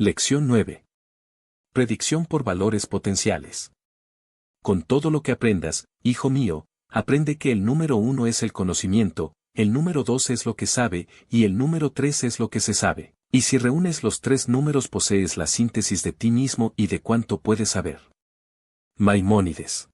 Lección 9. Predicción por valores potenciales. Con todo lo que aprendas, hijo mío, aprende que el número 1 es el conocimiento, el número 2 es lo que sabe, y el número 3 es lo que se sabe. Y si reúnes los tres números posees la síntesis de ti mismo y de cuánto puedes saber. Maimónides.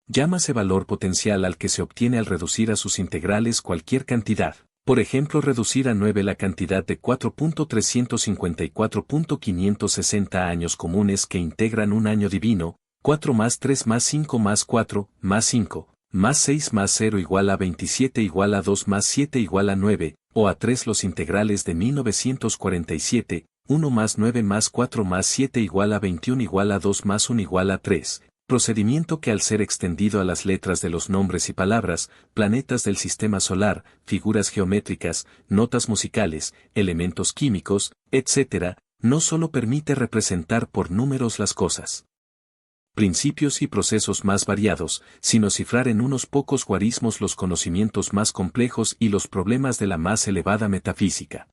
Llámase valor potencial al que se obtiene al reducir a sus integrales cualquier cantidad. Por ejemplo, reducir a 9 la cantidad de 4.354.560 años comunes que integran un año divino, 4 más 3 más 5 más 4, más 5, más 6 más 0 igual a 27 igual a 2 más 7 igual a 9, o a 3 los integrales de 1947, 1 más 9 más 4 más 7 igual a 21 igual a 2 más 1 igual a 3. Procedimiento que al ser extendido a las letras de los nombres y palabras, planetas del sistema solar, figuras geométricas, notas musicales, elementos químicos, etc., no solo permite representar por números las cosas, principios y procesos más variados, sino cifrar en unos pocos guarismos los conocimientos más complejos y los problemas de la más elevada metafísica.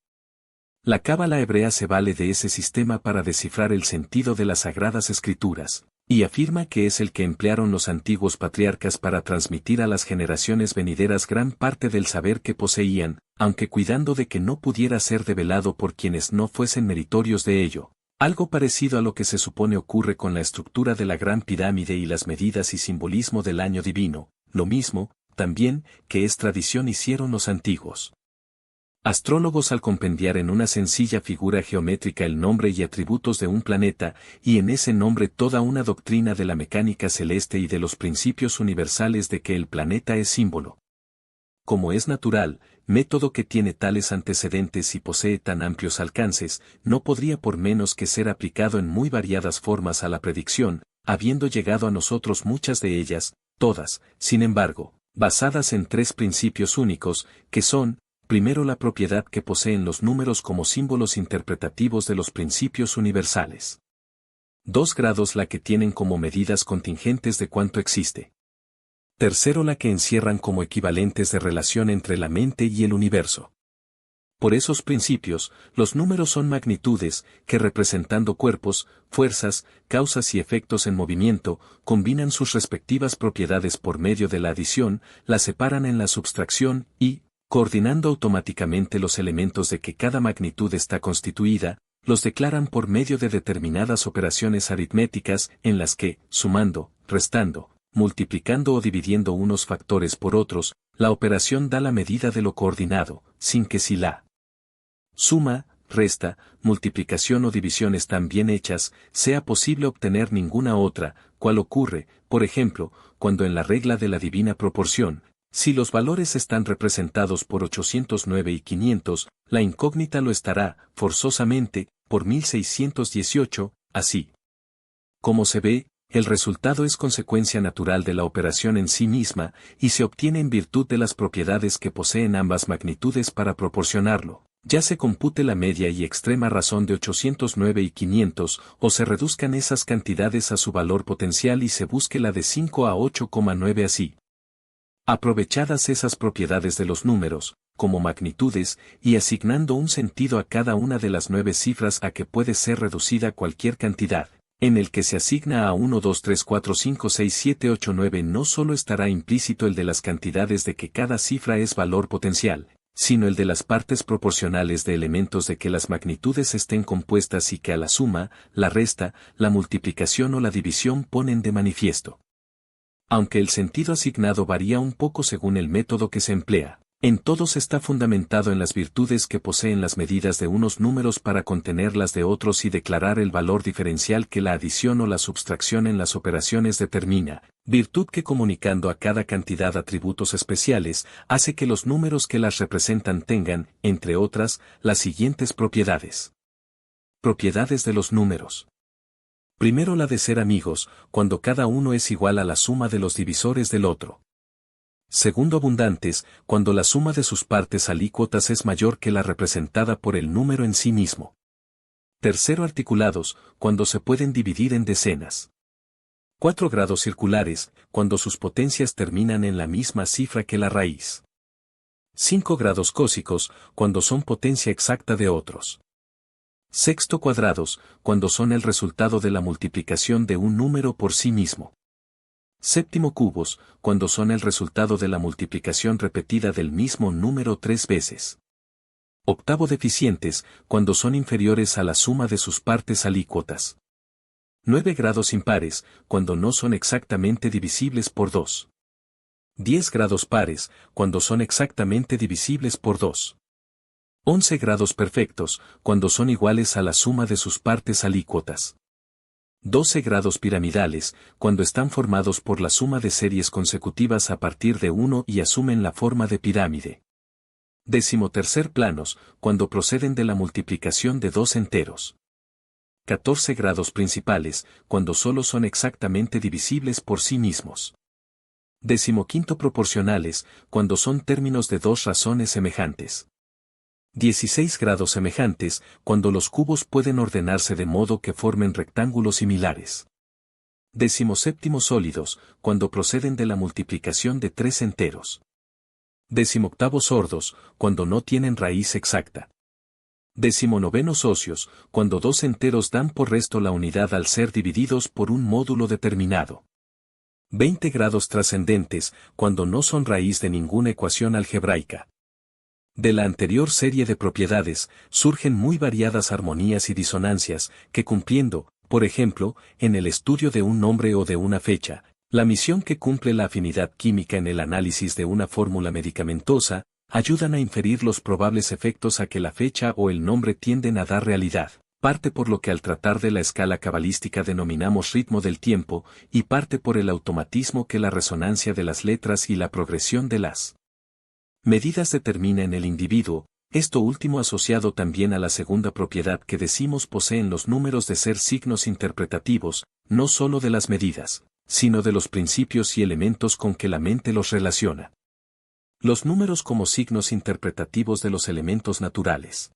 La cábala hebrea se vale de ese sistema para descifrar el sentido de las sagradas escrituras, y afirma que es el que emplearon los antiguos patriarcas para transmitir a las generaciones venideras gran parte del saber que poseían, aunque cuidando de que no pudiera ser develado por quienes no fuesen meritorios de ello. Algo parecido a lo que se supone ocurre con la estructura de la Gran Pirámide y las medidas y simbolismo del año divino, lo mismo, también, que es tradición hicieron los antiguos astrólogos al compendiar en una sencilla figura geométrica el nombre y atributos de un planeta, y en ese nombre toda una doctrina de la mecánica celeste y de los principios universales de que el planeta es símbolo. Como es natural, método que tiene tales antecedentes y posee tan amplios alcances, no podría por menos que ser aplicado en muy variadas formas a la predicción, habiendo llegado a nosotros muchas de ellas, todas, sin embargo, basadas en tres principios únicos, que son, primero, la propiedad que poseen los números como símbolos interpretativos de los principios universales. 2 grados la que tienen como medidas contingentes de cuanto existe. Tercero, la que encierran como equivalentes de relación entre la mente y el universo. Por esos principios, los números son magnitudes, que representando cuerpos, fuerzas, causas y efectos en movimiento, combinan sus respectivas propiedades por medio de la adición, las separan en la subtracción y, coordinando automáticamente los elementos de que cada magnitud está constituida, los declaran por medio de determinadas operaciones aritméticas en las que, sumando, restando, multiplicando o dividiendo unos factores por otros, la operación da la medida de lo coordinado, sin que si la suma, resta, multiplicación o división están bien hechas, sea posible obtener ninguna otra, cual ocurre, por ejemplo, cuando en la regla de la divina proporción, si los valores están representados por 809 y 500, la incógnita lo estará, forzosamente, por 1618, así. Como se ve, el resultado es consecuencia natural de la operación en sí misma, y se obtiene en virtud de las propiedades que poseen ambas magnitudes para proporcionarlo. Ya se compute la media y extrema razón de 809 y 500, o se reduzcan esas cantidades a su valor potencial y se busque la de 5 a 8,9 así. Aprovechadas esas propiedades de los números, como magnitudes, y asignando un sentido a cada una de las 9 cifras a que puede ser reducida cualquier cantidad, en el que se asigna a 1, 2, 3, 4, 5, 6, 7, 8, 9 no solo estará implícito el de las cantidades de que cada cifra es valor potencial, sino el de las partes proporcionales de elementos de que las magnitudes estén compuestas y que a la suma, la resta, la multiplicación o la división ponen de manifiesto. Aunque el sentido asignado varía un poco según el método que se emplea, en todos está fundamentado en las virtudes que poseen las medidas de unos números para contener las de otros y declarar el valor diferencial que la adición o la subtracción en las operaciones determina, virtud que comunicando a cada cantidad atributos especiales, hace que los números que las representan tengan, entre otras, las siguientes propiedades. Propiedades de los números. Primero, la de ser amigos, cuando cada uno es igual a la suma de los divisores del otro. Segundo, abundantes, cuando la suma de sus partes alícuotas es mayor que la representada por el número en sí mismo. Tercero, articulados, cuando se pueden dividir en decenas. 4 grados circulares, cuando sus potencias terminan en la misma cifra que la raíz. 5 grados cósicos, cuando son potencia exacta de otros. Sexto cuadrados, cuando son el resultado de la multiplicación de un número por sí mismo. Séptimo cubos, cuando son el resultado de la multiplicación repetida del mismo número 3 veces. Octavo deficientes, cuando son inferiores a la suma de sus partes alícuotas. 9 grados impares, cuando no son exactamente divisibles por 2. 10 grados pares, cuando son exactamente divisibles por 2. 11 grados perfectos, cuando son iguales a la suma de sus partes alícuotas. 12 grados piramidales, cuando están formados por la suma de series consecutivas a partir de 1 y asumen la forma de pirámide. 13º planos, cuando proceden de la multiplicación de dos enteros. 14 grados principales, cuando solo son exactamente divisibles por sí mismos. 15º proporcionales, cuando son términos de dos razones semejantes. 16 grados semejantes, cuando los cubos pueden ordenarse de modo que formen rectángulos similares. 17º sólidos, cuando proceden de la multiplicación de tres enteros. 18º sordos, cuando no tienen raíz exacta. 19º ocios, cuando dos enteros dan por resto la unidad al ser divididos por un módulo determinado. 20 grados trascendentes, cuando no son raíz de ninguna ecuación algebraica. De la anterior serie de propiedades, surgen muy variadas armonías y disonancias, que cumpliendo, por ejemplo, en el estudio de un nombre o de una fecha, la misión que cumple la afinidad química en el análisis de una fórmula medicamentosa, ayudan a inferir los probables efectos a que la fecha o el nombre tienden a dar realidad, parte por lo que al tratar de la escala cabalística denominamos ritmo del tiempo, y parte por el automatismo que la resonancia de las letras y la progresión de las medidas determina en el individuo, esto último asociado también a la segunda propiedad que decimos poseen los números de ser signos interpretativos, no sólo de las medidas, sino de los principios y elementos con que la mente los relaciona. Los números como signos interpretativos de los elementos naturales.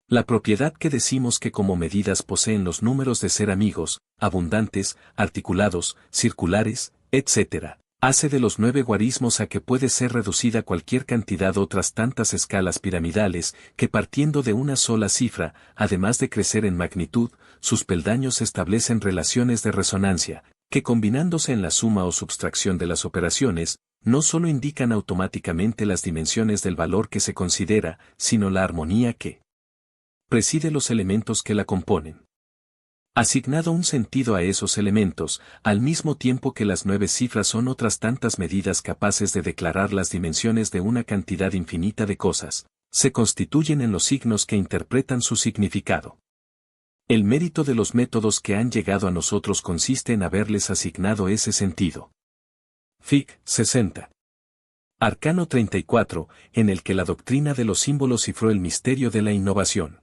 La propiedad que decimos que como medidas poseen los números de ser amigos, abundantes, articulados, circulares, etc., hace de los 9 guarismos a que puede ser reducida cualquier cantidad otras tantas escalas piramidales que partiendo de una sola cifra, además de crecer en magnitud, sus peldaños establecen relaciones de resonancia, que combinándose en la suma o subtracción de las operaciones, no solo indican automáticamente las dimensiones del valor que se considera, sino la armonía que preside los elementos que la componen. Asignado un sentido a esos elementos, al mismo tiempo que las 9 cifras son otras tantas medidas capaces de declarar las dimensiones de una cantidad infinita de cosas, se constituyen en los signos que interpretan su significado. El mérito de los métodos que han llegado a nosotros consiste en haberles asignado ese sentido. Fic. 60. Arcano 34, en el que la doctrina de los símbolos cifró el misterio de la innovación.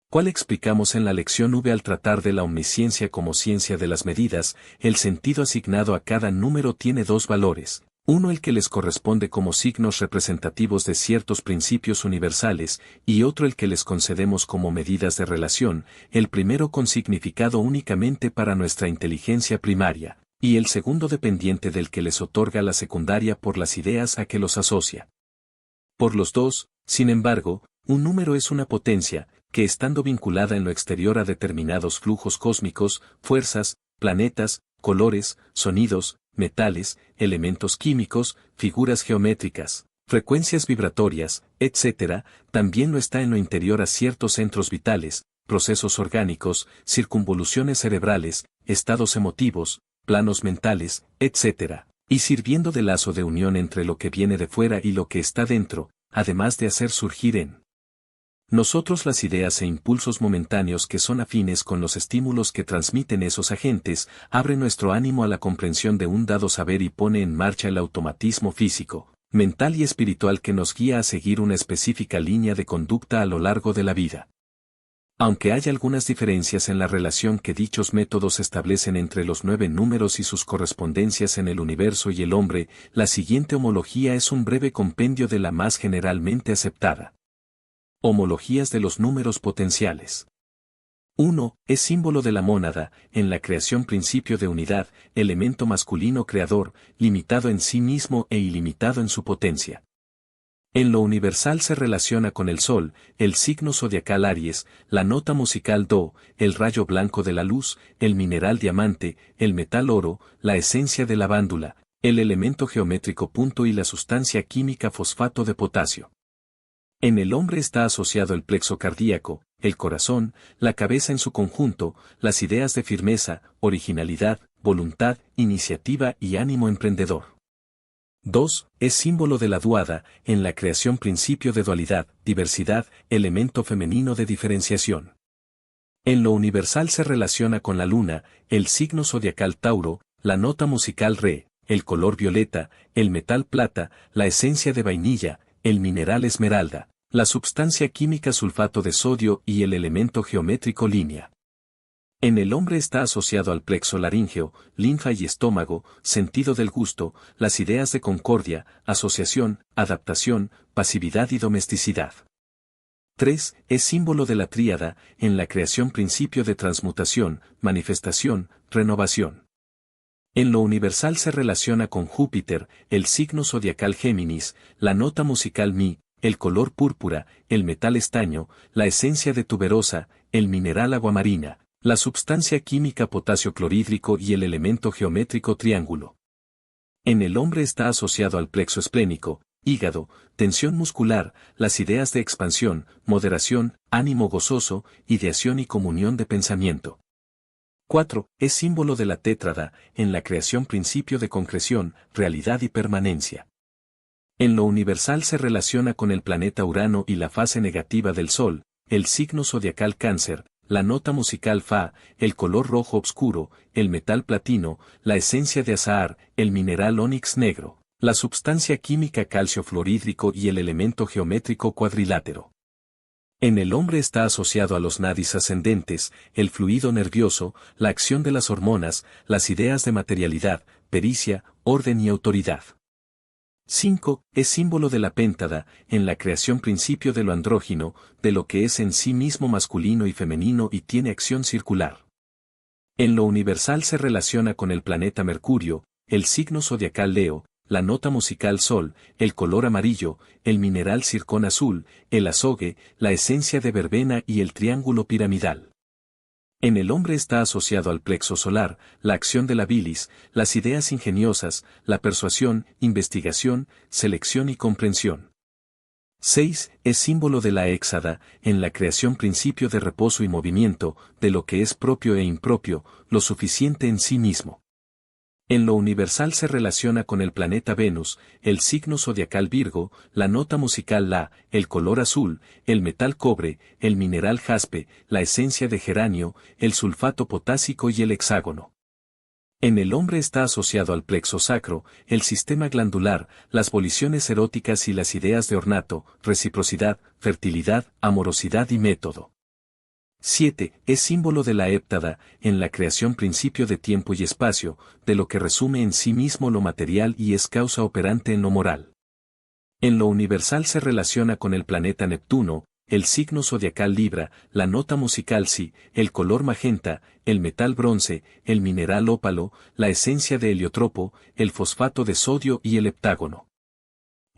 ¿Cuál explicamos en la lección V al tratar de la omnisciencia como ciencia de las medidas? El sentido asignado a cada número tiene dos valores, uno el que les corresponde como signos representativos de ciertos principios universales, y otro el que les concedemos como medidas de relación, el primero con significado únicamente para nuestra inteligencia primaria, y el segundo dependiente del que les otorga la secundaria por las ideas a que los asocia. Por los dos, sin embargo, un número es una potencia, que estando vinculada en lo exterior a determinados flujos cósmicos, fuerzas, planetas, colores, sonidos, metales, elementos químicos, figuras geométricas, frecuencias vibratorias, etc., también lo está en lo interior a ciertos centros vitales, procesos orgánicos, circunvoluciones cerebrales, estados emotivos, planos mentales, etc., y sirviendo de lazo de unión entre lo que viene de fuera y lo que está dentro, además de hacer surgir en nosotros las ideas e impulsos momentáneos que son afines con los estímulos que transmiten esos agentes, abre nuestro ánimo a la comprensión de un dado saber y pone en marcha el automatismo físico, mental y espiritual que nos guía a seguir una específica línea de conducta a lo largo de la vida. Aunque hay algunas diferencias en la relación que dichos métodos establecen entre los 9 números y sus correspondencias en el universo y el hombre, la siguiente homología es un breve compendio de la más generalmente aceptada. Homologías de los números potenciales. 1. Es símbolo de la mónada, en la creación principio de unidad, elemento masculino creador, limitado en sí mismo e ilimitado en su potencia. En lo universal se relaciona con el Sol, el signo zodiacal Aries, la nota musical Do, el rayo blanco de la luz, el mineral diamante, el metal oro, la esencia de la vándula, el elemento geométrico punto y la sustancia química fosfato de potasio. En el hombre está asociado el plexo cardíaco, el corazón, la cabeza en su conjunto, las ideas de firmeza, originalidad, voluntad, iniciativa y ánimo emprendedor. 2. Es símbolo de la duada, en la creación principio de dualidad, diversidad, elemento femenino de diferenciación. En lo universal se relaciona con la luna, el signo zodiacal Tauro, la nota musical Re, el color violeta, el metal plata, la esencia de vainilla, el mineral esmeralda, la substancia química sulfato de sodio y el elemento geométrico línea. En el hombre está asociado al plexo laríngeo, linfa y estómago, sentido del gusto, las ideas de concordia, asociación, adaptación, pasividad y domesticidad. 3. Es símbolo de la tríada, en la creación principio de transmutación, manifestación, renovación. En lo universal se relaciona con Júpiter, el signo zodiacal Géminis, la nota musical Mi, el color púrpura, el metal estaño, la esencia de tuberosa, el mineral aguamarina, la substancia química potasio clorhídrico y el elemento geométrico triángulo. En el hombre está asociado al plexo esplénico, hígado, tensión muscular, las ideas de expansión, moderación, ánimo gozoso, ideación y comunión de pensamiento. 4. Es símbolo de la tétrada, en la creación principio de concreción, realidad y permanencia. En lo universal se relaciona con el planeta Urano y la fase negativa del Sol, el signo zodiacal Cáncer, la nota musical Fa, el color rojo oscuro, el metal platino, la esencia de azahar, el mineral ónix negro, la substancia química calcio fluorhídrico y el elemento geométrico cuadrilátero. En el hombre está asociado a los nadis ascendentes, el fluido nervioso, la acción de las hormonas, las ideas de materialidad, pericia, orden y autoridad. 5. Es símbolo de la péntada, en la creación principio de lo andrógino, de lo que es en sí mismo masculino y femenino y tiene acción circular. En lo universal se relaciona con el planeta Mercurio, el signo zodiacal Leo, la nota musical Sol, el color amarillo, el mineral circón azul, el azogue, la esencia de verbena y el triángulo piramidal. En el hombre está asociado al plexo solar, la acción de la bilis, las ideas ingeniosas, la persuasión, investigación, selección y comprensión. 6. Es símbolo de la éxada, en la creación principio de reposo y movimiento, de lo que es propio e impropio, lo suficiente en sí mismo. En lo universal se relaciona con el planeta Venus, el signo zodiacal Virgo, la nota musical La, el color azul, el metal cobre, el mineral jaspe, la esencia de geranio, el sulfato potásico y el hexágono. En el hombre está asociado al plexo sacro, el sistema glandular, las voliciones eróticas y las ideas de ornato, reciprocidad, fertilidad, amorosidad y método. 7. Es símbolo de la héptada, en la creación principio de tiempo y espacio, de lo que resume en sí mismo lo material y es causa operante en lo moral. En lo universal se relaciona con el planeta Neptuno, el signo zodiacal Libra, la nota musical Si, el color magenta, el metal bronce, el mineral ópalo, la esencia de heliotropo, el fosfato de sodio y el heptágono.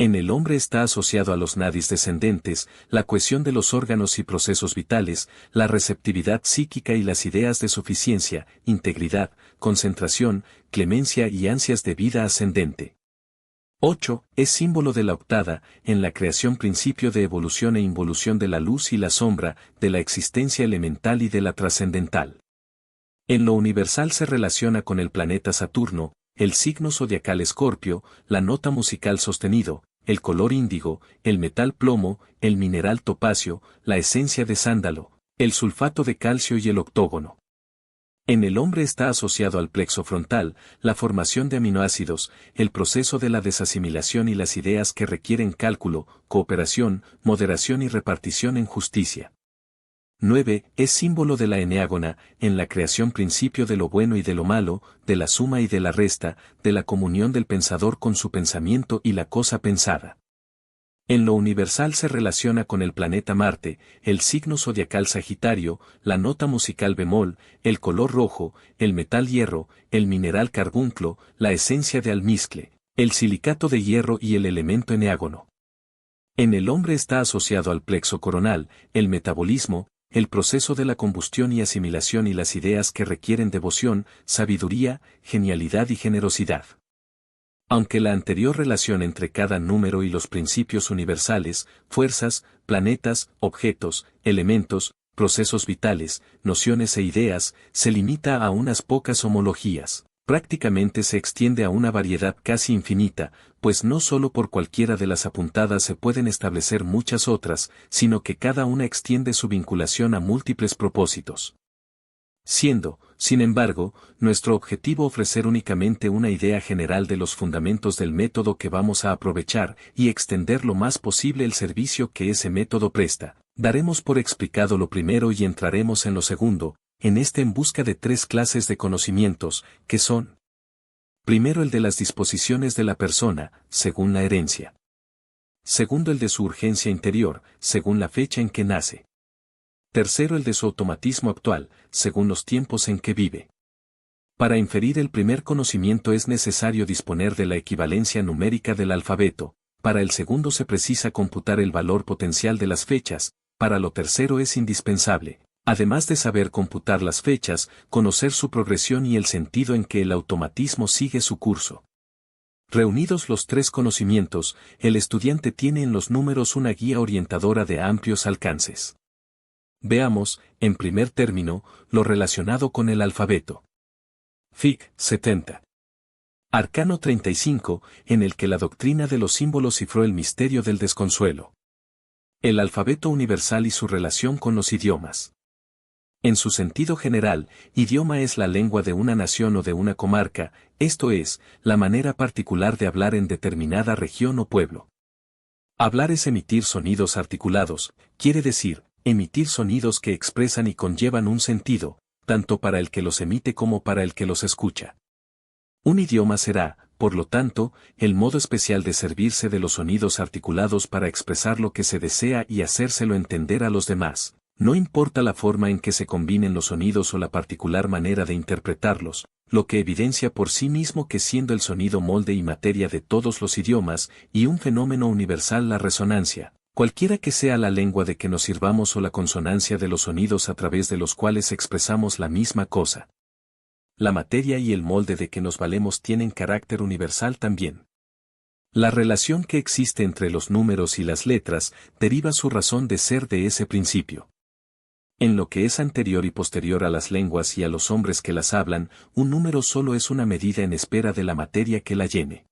En el hombre está asociado a los nadis descendentes, la cohesión de los órganos y procesos vitales, la receptividad psíquica y las ideas de suficiencia, integridad, concentración, clemencia y ansias de vida ascendente. 8. Es símbolo de la octada, en la creación principio de evolución e involución de la luz y la sombra, de la existencia elemental y de la trascendental. En lo universal se relaciona con el planeta Saturno, el signo zodiacal Escorpio, la nota musical sostenido, el color índigo, el metal plomo, el mineral topacio, la esencia de sándalo, el sulfato de calcio y el octógono. En el hombre está asociado al plexo frontal, la formación de aminoácidos, el proceso de la desasimilación y las ideas que requieren cálculo, cooperación, moderación y repartición en justicia. 9. Es símbolo de la eneágona, en la creación principio de lo bueno y de lo malo, de la suma y de la resta, de la comunión del pensador con su pensamiento y la cosa pensada. En lo universal se relaciona con el planeta Marte, el signo zodiacal Sagitario, la nota musical bemol, el color rojo, el metal hierro, el mineral carbunclo, la esencia de almizcle, el silicato de hierro y el elemento eneágono. En el hombre está asociado al plexo coronal, el metabolismo, el proceso de la combustión y asimilación y las ideas que requieren devoción, sabiduría, genialidad y generosidad. Aunque la anterior relación entre cada número y los principios universales, fuerzas, planetas, objetos, elementos, procesos vitales, nociones e ideas, se limita a unas pocas homologías, prácticamente se extiende a una variedad casi infinita, pues no solo por cualquiera de las apuntadas se pueden establecer muchas otras, sino que cada una extiende su vinculación a múltiples propósitos. Siendo, sin embargo, nuestro objetivo ofrecer únicamente una idea general de los fundamentos del método que vamos a aprovechar y extender lo más posible el servicio que ese método presta, daremos por explicado lo primero y entraremos en lo segundo, en busca de tres clases de conocimientos, que son: primero, el de las disposiciones de la persona, según la herencia. Segundo, el de su urgencia interior, según la fecha en que nace. Tercero, el de su automatismo actual, según los tiempos en que vive. Para inferir el primer conocimiento es necesario disponer de la equivalencia numérica del alfabeto, para el segundo se precisa computar el valor potencial de las fechas, para lo tercero es indispensable, además de saber computar las fechas, conocer su progresión y el sentido en que el automatismo sigue su curso. Reunidos los tres conocimientos, el estudiante tiene en los números una guía orientadora de amplios alcances. Veamos, en primer término, lo relacionado con el alfabeto. Fic. 70. Arcano 35, en el que la doctrina de los símbolos cifró el misterio del desconsuelo. El alfabeto universal y su relación con los idiomas. En su sentido general, idioma es la lengua de una nación o de una comarca, esto es, la manera particular de hablar en determinada región o pueblo. Hablar es emitir sonidos articulados, quiere decir, emitir sonidos que expresan y conllevan un sentido, tanto para el que los emite como para el que los escucha. Un idioma será, por lo tanto, el modo especial de servirse de los sonidos articulados para expresar lo que se desea y hacérselo entender a los demás. No importa la forma en que se combinen los sonidos o la particular manera de interpretarlos, lo que evidencia por sí mismo que siendo el sonido molde y materia de todos los idiomas, y un fenómeno universal la resonancia, cualquiera que sea la lengua de que nos sirvamos o la consonancia de los sonidos a través de los cuales expresamos la misma cosa. La materia y el molde de que nos valemos tienen carácter universal también. La relación que existe entre los números y las letras deriva su razón de ser de ese principio. En lo que es anterior y posterior a las lenguas y a los hombres que las hablan, un número solo es una medida en espera de la materia que la llene.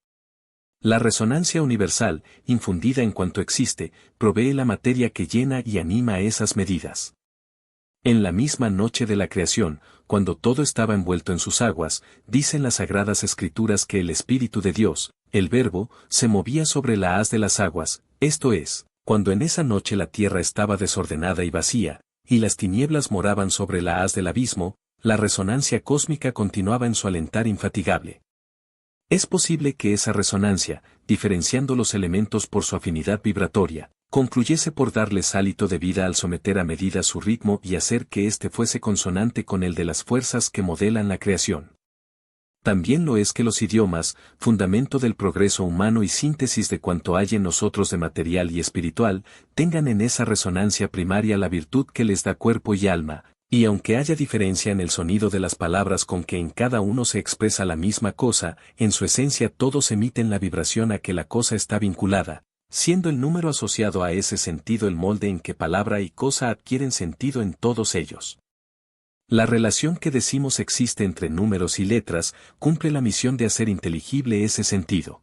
La resonancia universal, infundida en cuanto existe, provee la materia que llena y anima esas medidas. En la misma noche de la creación, cuando todo estaba envuelto en sus aguas, dicen las sagradas escrituras que el Espíritu de Dios, el Verbo, se movía sobre la haz de las aguas, esto es, cuando en esa noche la tierra estaba desordenada y vacía, y las tinieblas moraban sobre la haz del abismo, la resonancia cósmica continuaba en su alentar infatigable. Es posible que esa resonancia, diferenciando los elementos por su afinidad vibratoria, concluyese por darles hálito de vida al someter a medida su ritmo y hacer que éste fuese consonante con el de las fuerzas que modelan la creación. También lo es que los idiomas, fundamento del progreso humano y síntesis de cuanto hay en nosotros de material y espiritual, tengan en esa resonancia primaria la virtud que les da cuerpo y alma, y aunque haya diferencia en el sonido de las palabras con que en cada uno se expresa la misma cosa, en su esencia todos emiten la vibración a que la cosa está vinculada, siendo el número asociado a ese sentido el molde en que palabra y cosa adquieren sentido en todos ellos. La relación que decimos existe entre números y letras cumple la misión de hacer inteligible ese sentido.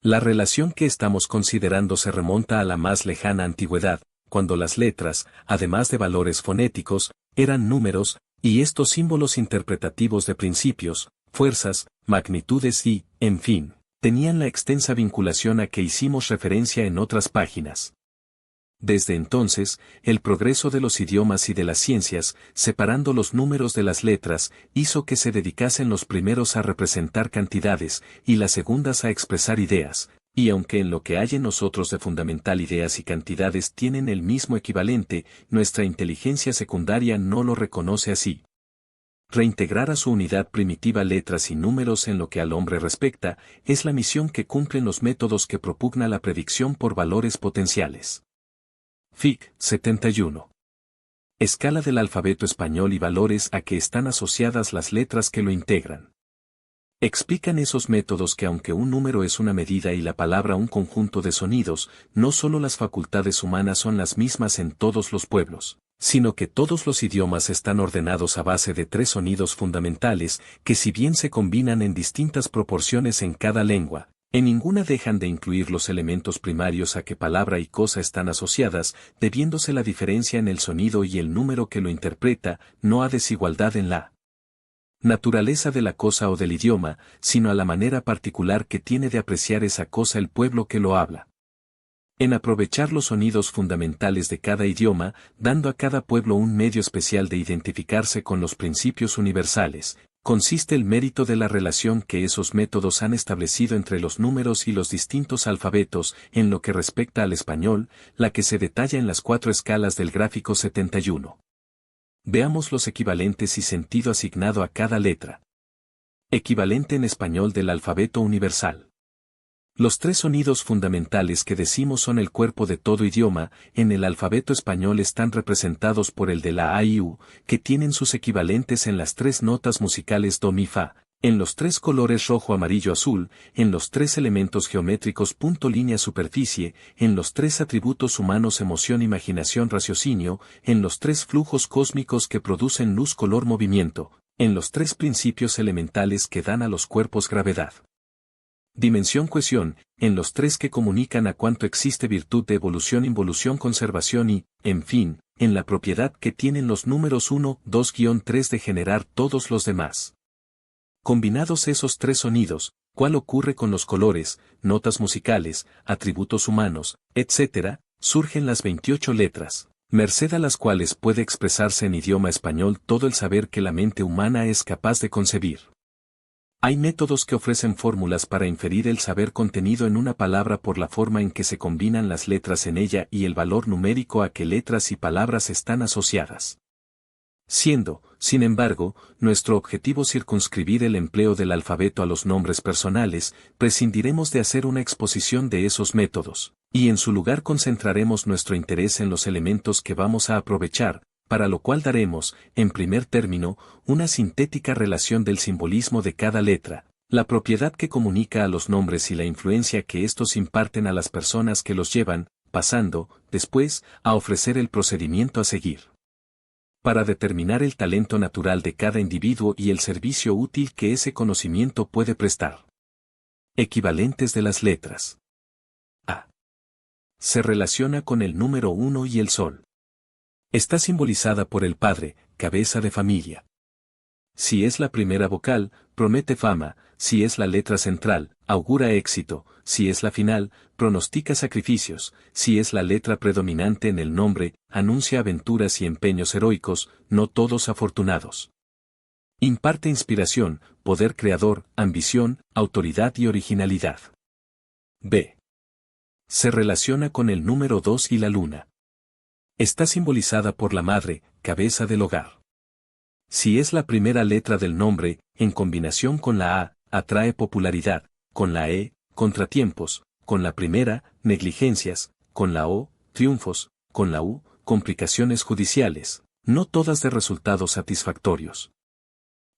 La relación que estamos considerando se remonta a la más lejana antigüedad, cuando las letras, además de valores fonéticos, eran números, y estos símbolos interpretativos de principios, fuerzas, magnitudes y, en fin, tenían la extensa vinculación a que hicimos referencia en otras páginas. Desde entonces, el progreso de los idiomas y de las ciencias, separando los números de las letras, hizo que se dedicasen los primeros a representar cantidades, y las segundas a expresar ideas, y aunque en lo que hay en nosotros de fundamental ideas y cantidades tienen el mismo equivalente, nuestra inteligencia secundaria no lo reconoce así. Reintegrar a su unidad primitiva letras y números en lo que al hombre respecta, es la misión que cumplen los métodos que propugna la predicción por valores potenciales. Fic. 71. Escala del alfabeto español y valores a que están asociadas las letras que lo integran. Explican esos métodos que aunque un número es una medida y la palabra un conjunto de sonidos, no solo las facultades humanas son las mismas en todos los pueblos, sino que todos los idiomas están ordenados a base de tres sonidos fundamentales que si bien se combinan en distintas proporciones en cada lengua, en ninguna dejan de incluir los elementos primarios a que palabra y cosa están asociadas, debiéndose la diferencia en el sonido y el número que lo interpreta, no a desigualdad en la naturaleza de la cosa o del idioma, sino a la manera particular que tiene de apreciar esa cosa el pueblo que lo habla. En aprovechar los sonidos fundamentales de cada idioma, dando a cada pueblo un medio especial de identificarse con los principios universales, consiste el mérito de la relación que esos métodos han establecido entre los números y los distintos alfabetos, en lo que respecta al español, la que se detalla en las 4 escalas del gráfico 71. Veamos los equivalentes y sentido asignado a cada letra. Equivalente en español del alfabeto universal. Los 3 sonidos fundamentales que decimos son el cuerpo de todo idioma, en el alfabeto español están representados por el de la A y U, que tienen sus equivalentes en las 3 notas musicales do mi fa, en los 3 colores rojo amarillo azul, en los 3 elementos geométricos punto línea superficie, en los 3 atributos humanos emoción imaginación raciocinio, en los 3 flujos cósmicos que producen luz color movimiento, en los 3 principios elementales que dan a los cuerpos gravedad, dimensión cohesión, en los 3 que comunican a cuánto existe virtud de evolución involución conservación y, en fin, en la propiedad que tienen los números 1, 2-3 de generar todos los demás. Combinados esos 3 sonidos, ¿cuál ocurre con los colores, notas musicales, atributos humanos, etc., surgen las 28 letras, merced a las cuales puede expresarse en idioma español todo el saber que la mente humana es capaz de concebir. Hay métodos que ofrecen fórmulas para inferir el saber contenido en una palabra por la forma en que se combinan las letras en ella y el valor numérico a que letras y palabras están asociadas. Siendo, sin embargo, nuestro objetivo circunscribir el empleo del alfabeto a los nombres personales, prescindiremos de hacer una exposición de esos métodos, y en su lugar concentraremos nuestro interés en los elementos que vamos a aprovechar, para lo cual daremos, en primer término, una sintética relación del simbolismo de cada letra, la propiedad que comunica a los nombres y la influencia que éstos imparten a las personas que los llevan, pasando, después, a ofrecer el procedimiento a seguir, para determinar el talento natural de cada individuo y el servicio útil que ese conocimiento puede prestar. Equivalentes de las letras. A. Se relaciona con el número 1 y el sol. Está simbolizada por el padre, cabeza de familia. Si es la primera vocal, promete fama, si es la letra central, augura éxito, si es la final, pronostica sacrificios, si es la letra predominante en el nombre, anuncia aventuras y empeños heroicos, no todos afortunados. Imparte inspiración, poder creador, ambición, autoridad y originalidad. B. Se relaciona con el número 2 y la luna. Está simbolizada por la madre, cabeza del hogar. Si es la primera letra del nombre, en combinación con la A, atrae popularidad, con la E, contratiempos, con la primera, negligencias, con la O, triunfos, con la U, complicaciones judiciales, no todas de resultados satisfactorios.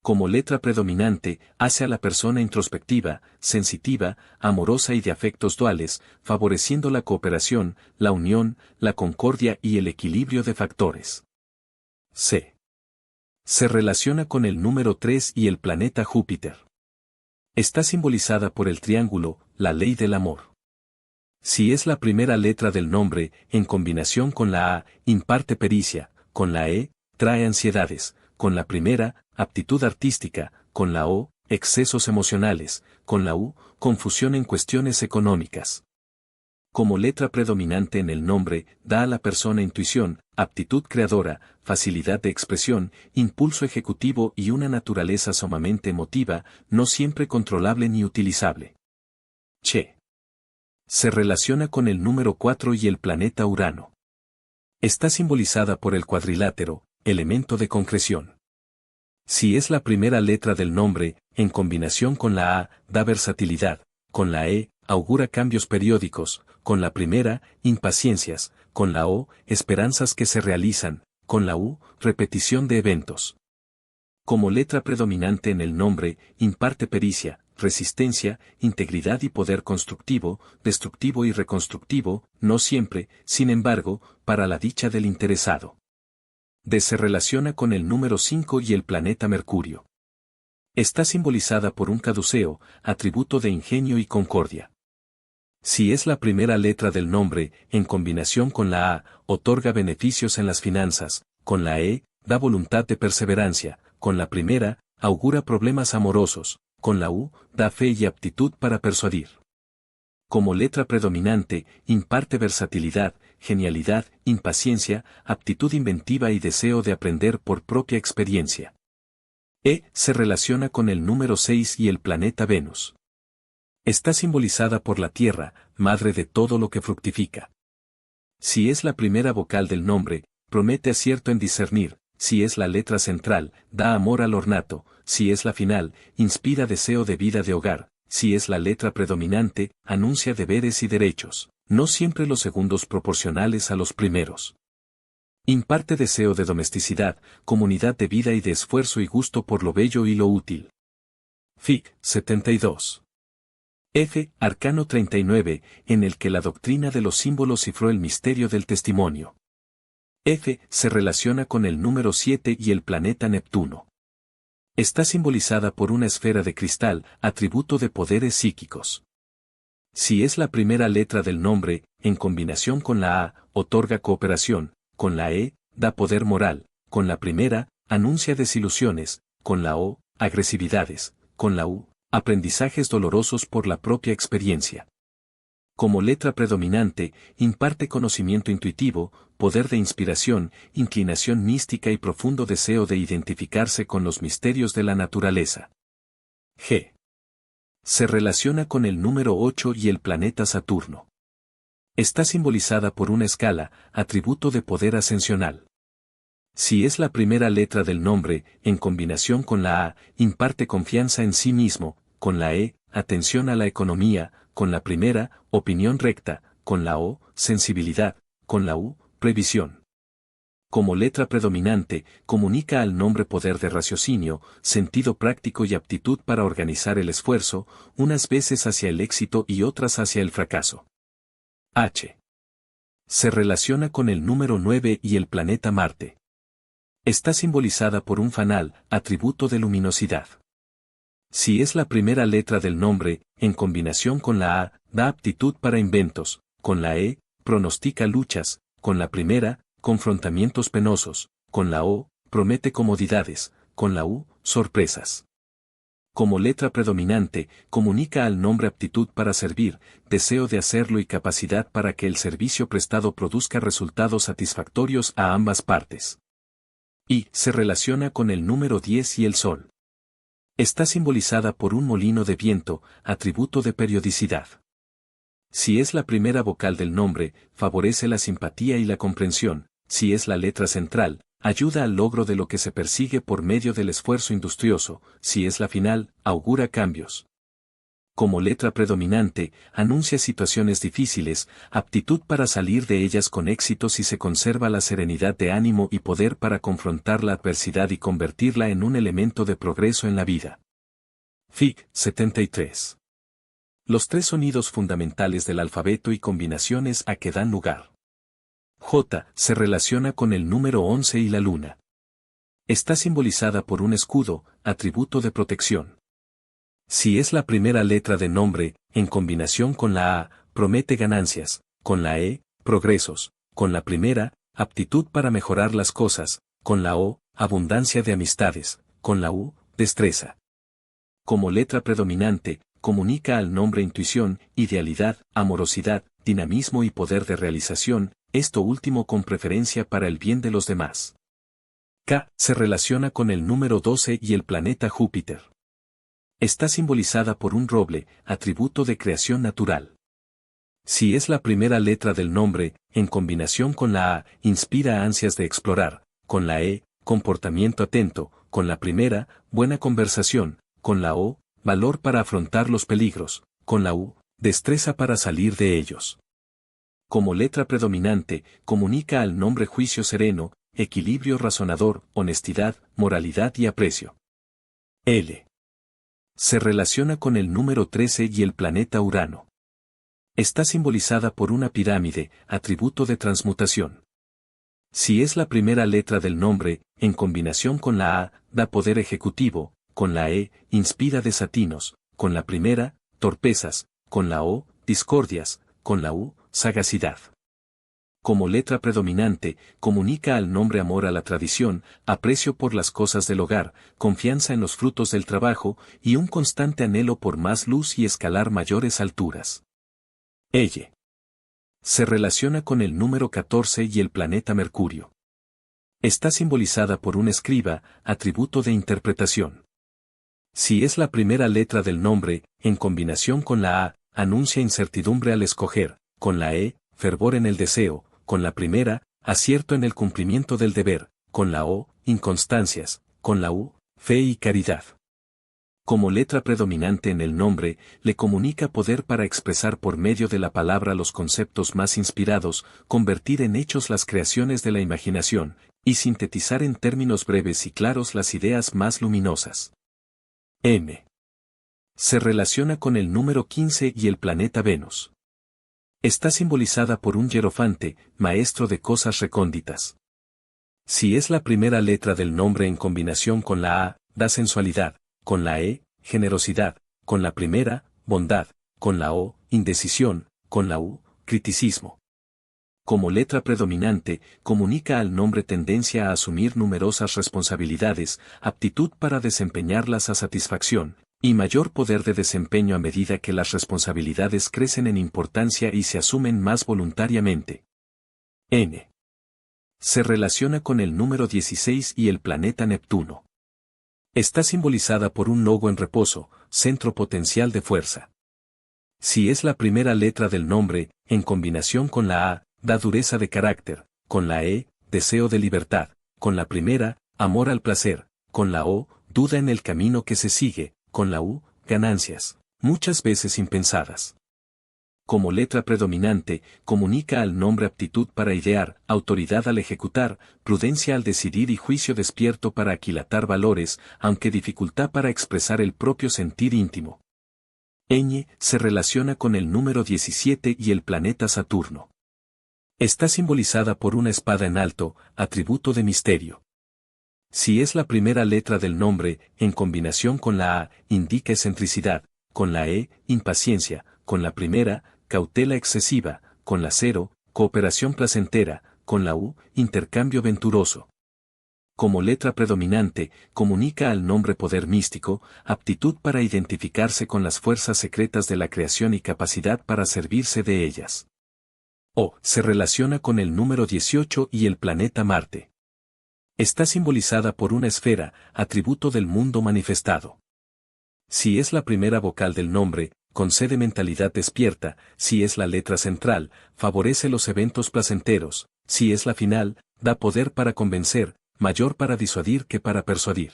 Como letra predominante, hace a la persona introspectiva, sensitiva, amorosa y de afectos duales, favoreciendo la cooperación, la unión, la concordia y el equilibrio de factores. C. Se relaciona con el número 3 y el planeta Júpiter. Está simbolizada por el triángulo, la ley del amor. Si es la primera letra del nombre, en combinación con la A, imparte pericia, con la E, trae ansiedades, con la primera, aptitud artística, con la O, excesos emocionales, con la U, confusión en cuestiones económicas. Como letra predominante en el nombre, da a la persona intuición, aptitud creadora, facilidad de expresión, impulso ejecutivo y una naturaleza sumamente emotiva, no siempre controlable ni utilizable. Che. Se relaciona con el número 4 y el planeta Urano. Está simbolizada por el cuadrilátero, elemento de concreción. Si es la primera letra del nombre, en combinación con la A, da versatilidad, con la E, augura cambios periódicos, con la primera, impaciencias, con la O, esperanzas que se realizan, con la U, repetición de eventos. Como letra predominante en el nombre, imparte pericia, resistencia, integridad y poder constructivo, destructivo y reconstructivo, no siempre, sin embargo, para la dicha del interesado. D se relaciona con el número 5 y el planeta Mercurio. Está simbolizada por un caduceo, atributo de ingenio y concordia. Si es la primera letra del nombre, en combinación con la A, otorga beneficios en las finanzas, con la E, da voluntad de perseverancia, con la primera, augura problemas amorosos, con la U, da fe y aptitud para persuadir. Como letra predominante, imparte versatilidad, genialidad, impaciencia, aptitud inventiva y deseo de aprender por propia experiencia. E se relaciona con el número 6 y el planeta Venus. Está simbolizada por la Tierra, madre de todo lo que fructifica. Si es la primera vocal del nombre, promete acierto en discernir, si es la letra central, da amor al ornato, si es la final, inspira deseo de vida de hogar, si es la letra predominante, anuncia deberes y derechos, no siempre los segundos proporcionales a los primeros. Imparte deseo de domesticidad, comunidad de vida y de esfuerzo y gusto por lo bello y lo útil. Fic. 72. F. Arcano 39, en el que la doctrina de los símbolos cifró el misterio del testimonio. F. Se relaciona con el número 7 y el planeta Neptuno. Está simbolizada por una esfera de cristal, atributo de poderes psíquicos. Si es la primera letra del nombre, en combinación con la A, otorga cooperación, con la E, da poder moral, con la primera, anuncia desilusiones, con la O, agresividades, con la U, aprendizajes dolorosos por la propia experiencia. Como letra predominante, imparte conocimiento intuitivo, poder de inspiración, inclinación mística y profundo deseo de identificarse con los misterios de la naturaleza. G. Se relaciona con el número 8 y el planeta Saturno. Está simbolizada por una escala, atributo de poder ascensional. Si es la primera letra del nombre, en combinación con la A, imparte confianza en sí mismo, con la E, atención a la economía, con la primera, opinión recta, con la O, sensibilidad, con la U, previsión. Como letra predominante, comunica al nombre poder de raciocinio, sentido práctico y aptitud para organizar el esfuerzo, unas veces hacia el éxito y otras hacia el fracaso. H. Se relaciona con el número 9 y el planeta Marte. Está simbolizada por un fanal, atributo de luminosidad. Si es la primera letra del nombre, en combinación con la A, da aptitud para inventos, con la E, pronostica luchas, con la primera, confrontamientos penosos, con la O, promete comodidades, con la U, sorpresas. Como letra predominante, comunica al nombre aptitud para servir, deseo de hacerlo y capacidad para que el servicio prestado produzca resultados satisfactorios a ambas partes. Y se relaciona con el número 10 y el Sol. Está simbolizada por un molino de viento, atributo de periodicidad. Si es la primera vocal del nombre, favorece la simpatía y la comprensión, si es la letra central, ayuda al logro de lo que se persigue por medio del esfuerzo industrioso, si es la final, augura cambios. Como letra predominante, anuncia situaciones difíciles, aptitud para salir de ellas con éxito si se conserva la serenidad de ánimo y poder para confrontar la adversidad y convertirla en un elemento de progreso en la vida. Fic. 73. Los tres sonidos fundamentales del alfabeto y combinaciones a que dan lugar. J. Se relaciona con el número 11 y la luna. Está simbolizada por un escudo, atributo de protección. Si es la primera letra de nombre, en combinación con la A, promete ganancias, con la E, progresos, con la primera, aptitud para mejorar las cosas, con la O, abundancia de amistades, con la U, destreza. Como letra predominante, comunica al nombre intuición, idealidad, amorosidad, dinamismo y poder de realización, esto último con preferencia para el bien de los demás. K. Se relaciona con el número 12 y el planeta Júpiter. Está simbolizada por un roble, atributo de creación natural. Si es la primera letra del nombre, en combinación con la A, inspira ansias de explorar, con la E, comportamiento atento, con la primera, buena conversación, con la O, valor para afrontar los peligros, con la U, destreza para salir de ellos. Como letra predominante, comunica al nombre juicio sereno, equilibrio razonador, honestidad, moralidad y aprecio. L. Se relaciona con el número 13 y el planeta Urano. Está simbolizada por una pirámide, atributo de transmutación. Si es la primera letra del nombre, en combinación con la A, da poder ejecutivo, con la E, inspira desatinos, con la primera, torpezas, con la O, discordias, con la U, sagacidad. Como letra predominante, comunica al nombre amor a la tradición, aprecio por las cosas del hogar, confianza en los frutos del trabajo y un constante anhelo por más luz y escalar mayores alturas. Ella. Se relaciona con el número 14 y el planeta Mercurio. Está simbolizada por un escriba, atributo de interpretación. Si es la primera letra del nombre, en combinación con la A, anuncia incertidumbre al escoger, con la E, fervor en el deseo, con la primera, acierto en el cumplimiento del deber, con la O, inconstancias, con la U, fe y caridad. Como letra predominante en el nombre, le comunica poder para expresar por medio de la palabra los conceptos más inspirados, convertir en hechos las creaciones de la imaginación, y sintetizar en términos breves y claros las ideas más luminosas. M. Se relaciona con el número 15 y el planeta Venus. Está simbolizada por un hierofante, maestro de cosas recónditas. Si es la primera letra del nombre en combinación con la A, da sensualidad, con la E, generosidad, con la primera, bondad, con la O, indecisión, con la U, criticismo. Como letra predominante, comunica al nombre tendencia a asumir numerosas responsabilidades, aptitud para desempeñarlas a satisfacción, y mayor poder de desempeño a medida que las responsabilidades crecen en importancia y se asumen más voluntariamente. N. Se relaciona con el número 16 y el planeta Neptuno. Está simbolizada por un logo en reposo, centro potencial de fuerza. Si es la primera letra del nombre, en combinación con la A, da dureza de carácter, con la E, deseo de libertad, con la primera, amor al placer, con la O, duda en el camino que se sigue, con la U, ganancias, muchas veces impensadas. Como letra predominante, comunica al nombre aptitud para idear, autoridad al ejecutar, prudencia al decidir y juicio despierto para aquilatar valores, aunque dificultad para expresar el propio sentir íntimo. Ñ se relaciona con el número 17 y el planeta Saturno. Está simbolizada por una espada en alto, atributo de misterio. Si es la primera letra del nombre, en combinación con la A, indica excentricidad, con la E, impaciencia, con la primera, cautela excesiva, con la 0, cooperación placentera, con la U, intercambio venturoso. Como letra predominante, comunica al nombre poder místico, aptitud para identificarse con las fuerzas secretas de la creación y capacidad para servirse de ellas. O se relaciona con el número 18 y el planeta Marte. Está simbolizada por una esfera, atributo del mundo manifestado. Si es la primera vocal del nombre, concede mentalidad despierta, si es la letra central, favorece los eventos placenteros, si es la final, da poder para convencer, mayor para disuadir que para persuadir.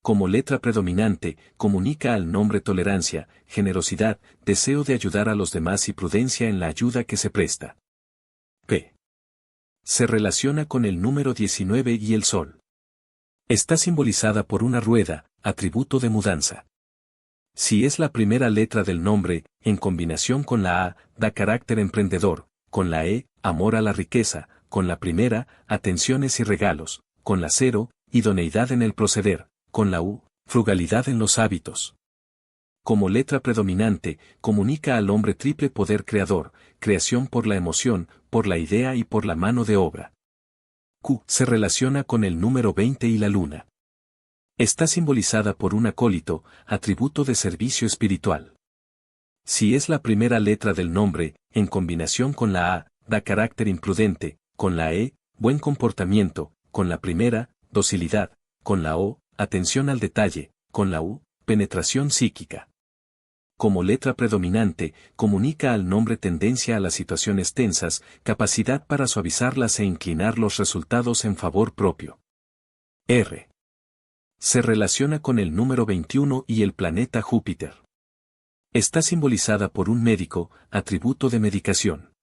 Como letra predominante, comunica al nombre tolerancia, generosidad, deseo de ayudar a los demás y prudencia en la ayuda que se presta. P. Se relaciona con el número 19 y el Sol. Está simbolizada por una rueda, atributo de mudanza. Si es la primera letra del nombre, en combinación con la A, da carácter emprendedor, con la E, amor a la riqueza, con la primera, atenciones y regalos, con la 0, idoneidad en el proceder, con la U, frugalidad en los hábitos. Como letra predominante, comunica al hombre triple poder creador, creación por la emoción, por la idea y por la mano de obra. Q se relaciona con el número 20 y la luna. Está simbolizada por un acólito, atributo de servicio espiritual. Si es la primera letra del nombre, en combinación con la A, da carácter imprudente, con la E, buen comportamiento, con la primera, docilidad, con la O, atención al detalle, con la U, penetración psíquica. Como letra predominante, comunica al nombre tendencia a las situaciones tensas, capacidad para suavizarlas e inclinar los resultados en favor propio. R. Se relaciona con el número 21 y el planeta Júpiter. Está simbolizada por un médico, atributo de medicación.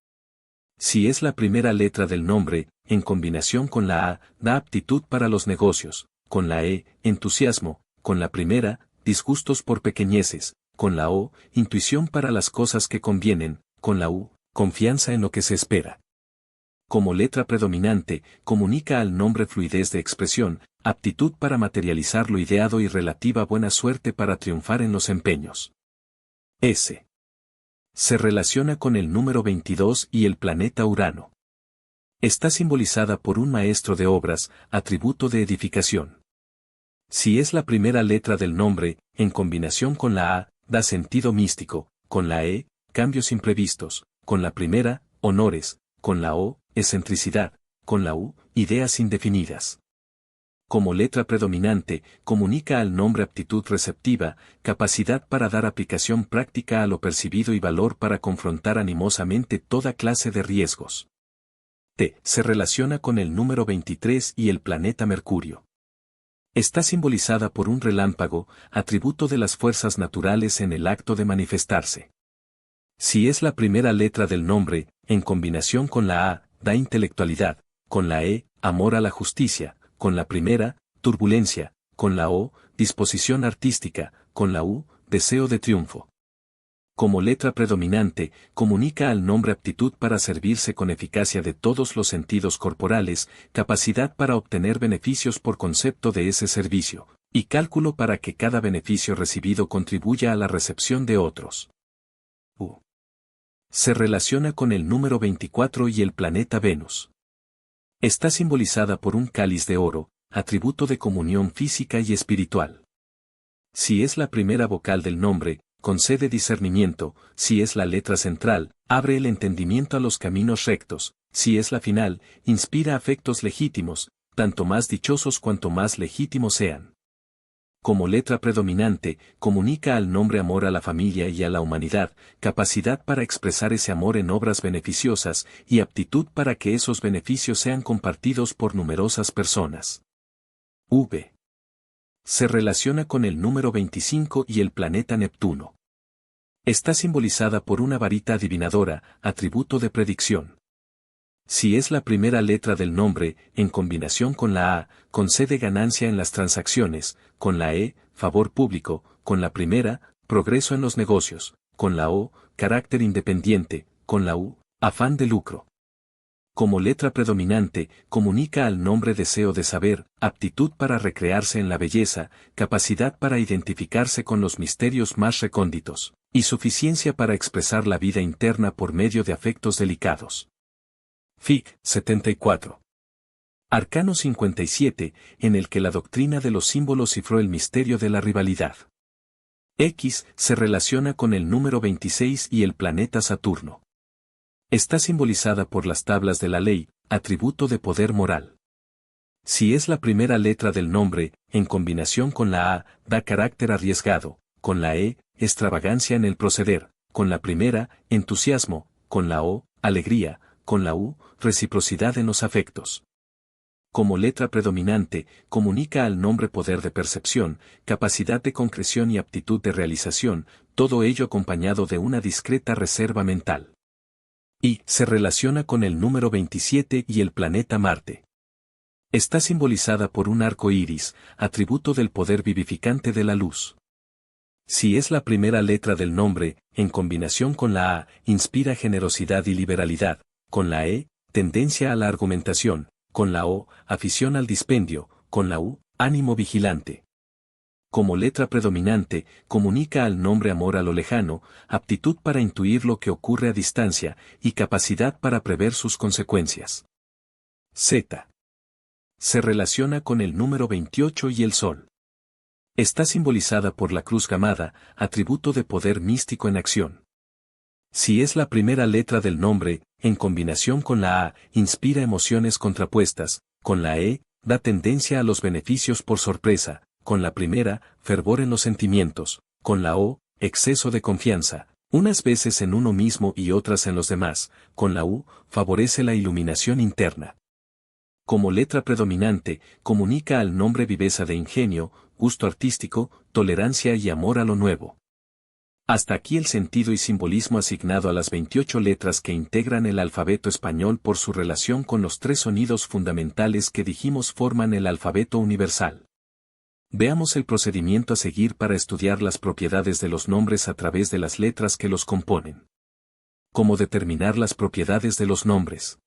Si es la primera letra del nombre, en combinación con la A, da aptitud para los negocios, con la E, entusiasmo, con la primera, disgustos por pequeñeces, con la O, intuición para las cosas que convienen, con la U, confianza en lo que se espera. Como letra predominante, comunica al nombre fluidez de expresión, aptitud para materializar lo ideado y relativa buena suerte para triunfar en los empeños. S. Se relaciona con el número 22 y el planeta Urano. Está simbolizada por un maestro de obras, atributo de edificación. Si es la primera letra del nombre, en combinación con la A, da sentido místico, con la E, cambios imprevistos, con la primera, honores, con la O, excentricidad, con la U, ideas indefinidas. Como letra predominante, comunica al nombre aptitud receptiva, capacidad para dar aplicación práctica a lo percibido y valor para confrontar animosamente toda clase de riesgos. T. Se relaciona con el número 23 y el planeta Mercurio. Está simbolizada por un relámpago, atributo de las fuerzas naturales en el acto de manifestarse. Si es la primera letra del nombre, en combinación con la A, da intelectualidad, con la E, amor a la justicia, con la primera, turbulencia, con la O, disposición artística, con la U, deseo de triunfo. Como letra predominante, comunica al nombre aptitud para servirse con eficacia de todos los sentidos corporales, capacidad para obtener beneficios por concepto de ese servicio, y cálculo para que cada beneficio recibido contribuya a la recepción de otros. U. Se relaciona con el número 24 y el planeta Venus. Está simbolizada por un cáliz de oro, atributo de comunión física y espiritual. Si es la primera vocal del nombre, concede discernimiento, si es la letra central, abre el entendimiento a los caminos rectos, si es la final, inspira afectos legítimos, tanto más dichosos cuanto más legítimos sean. Como letra predominante, comunica al nombre amor a la familia y a la humanidad, capacidad para expresar ese amor en obras beneficiosas y aptitud para que esos beneficios sean compartidos por numerosas personas. V. Se relaciona con el número 25 y el planeta Neptuno. Está simbolizada por una varita adivinadora, atributo de predicción. Si es la primera letra del nombre, en combinación con la A, concede ganancia en las transacciones, con la E, favor público, con la primera, progreso en los negocios, con la O, carácter independiente, con la U, afán de lucro. Como letra predominante, comunica al nombre deseo de saber, aptitud para recrearse en la belleza, capacidad para identificarse con los misterios más recónditos, y suficiencia para expresar la vida interna por medio de afectos delicados. Fig. 74. Arcano 57, en el que la doctrina de los símbolos cifró el misterio de la rivalidad. X se relaciona con el número 26 y el planeta Saturno. Está simbolizada por las tablas de la ley, atributo de poder moral. Si es la primera letra del nombre, en combinación con la A, da carácter arriesgado, con la E, extravagancia en el proceder, con la primera, entusiasmo, con la O, alegría, con la U, reciprocidad en los afectos. Como letra predominante, comunica al nombre poder de percepción, capacidad de concreción y aptitud de realización, todo ello acompañado de una discreta reserva mental. Y se relaciona con el número 27 y el planeta Marte. Está simbolizada por un arco iris, atributo del poder vivificante de la luz. Si es la primera letra del nombre, en combinación con la A, inspira generosidad y liberalidad, con la E, tendencia a la argumentación, con la O, afición al dispendio, con la U, ánimo vigilante. Como letra predominante, comunica al nombre amor a lo lejano, aptitud para intuir lo que ocurre a distancia, y capacidad para prever sus consecuencias. Z. Se relaciona con el número 28 y el Sol. Está simbolizada por la cruz gamada, atributo de poder místico en acción. Si es la primera letra del nombre, en combinación con la A, inspira emociones contrapuestas, con la E, da tendencia a los beneficios por sorpresa, con la primera, fervor en los sentimientos, con la O, exceso de confianza, unas veces en uno mismo y otras en los demás, con la U, favorece la iluminación interna. como letra predominante, comunica al nombre viveza de ingenio, gusto artístico, tolerancia y amor a lo nuevo. Hasta aquí el sentido y simbolismo asignado a las 28 letras que integran el alfabeto español por su relación con los 3 sonidos fundamentales que dijimos forman el alfabeto universal. Veamos el procedimiento a seguir para estudiar las propiedades de los nombres a través de las letras que los componen. ¿Cómo determinar las propiedades de los nombres?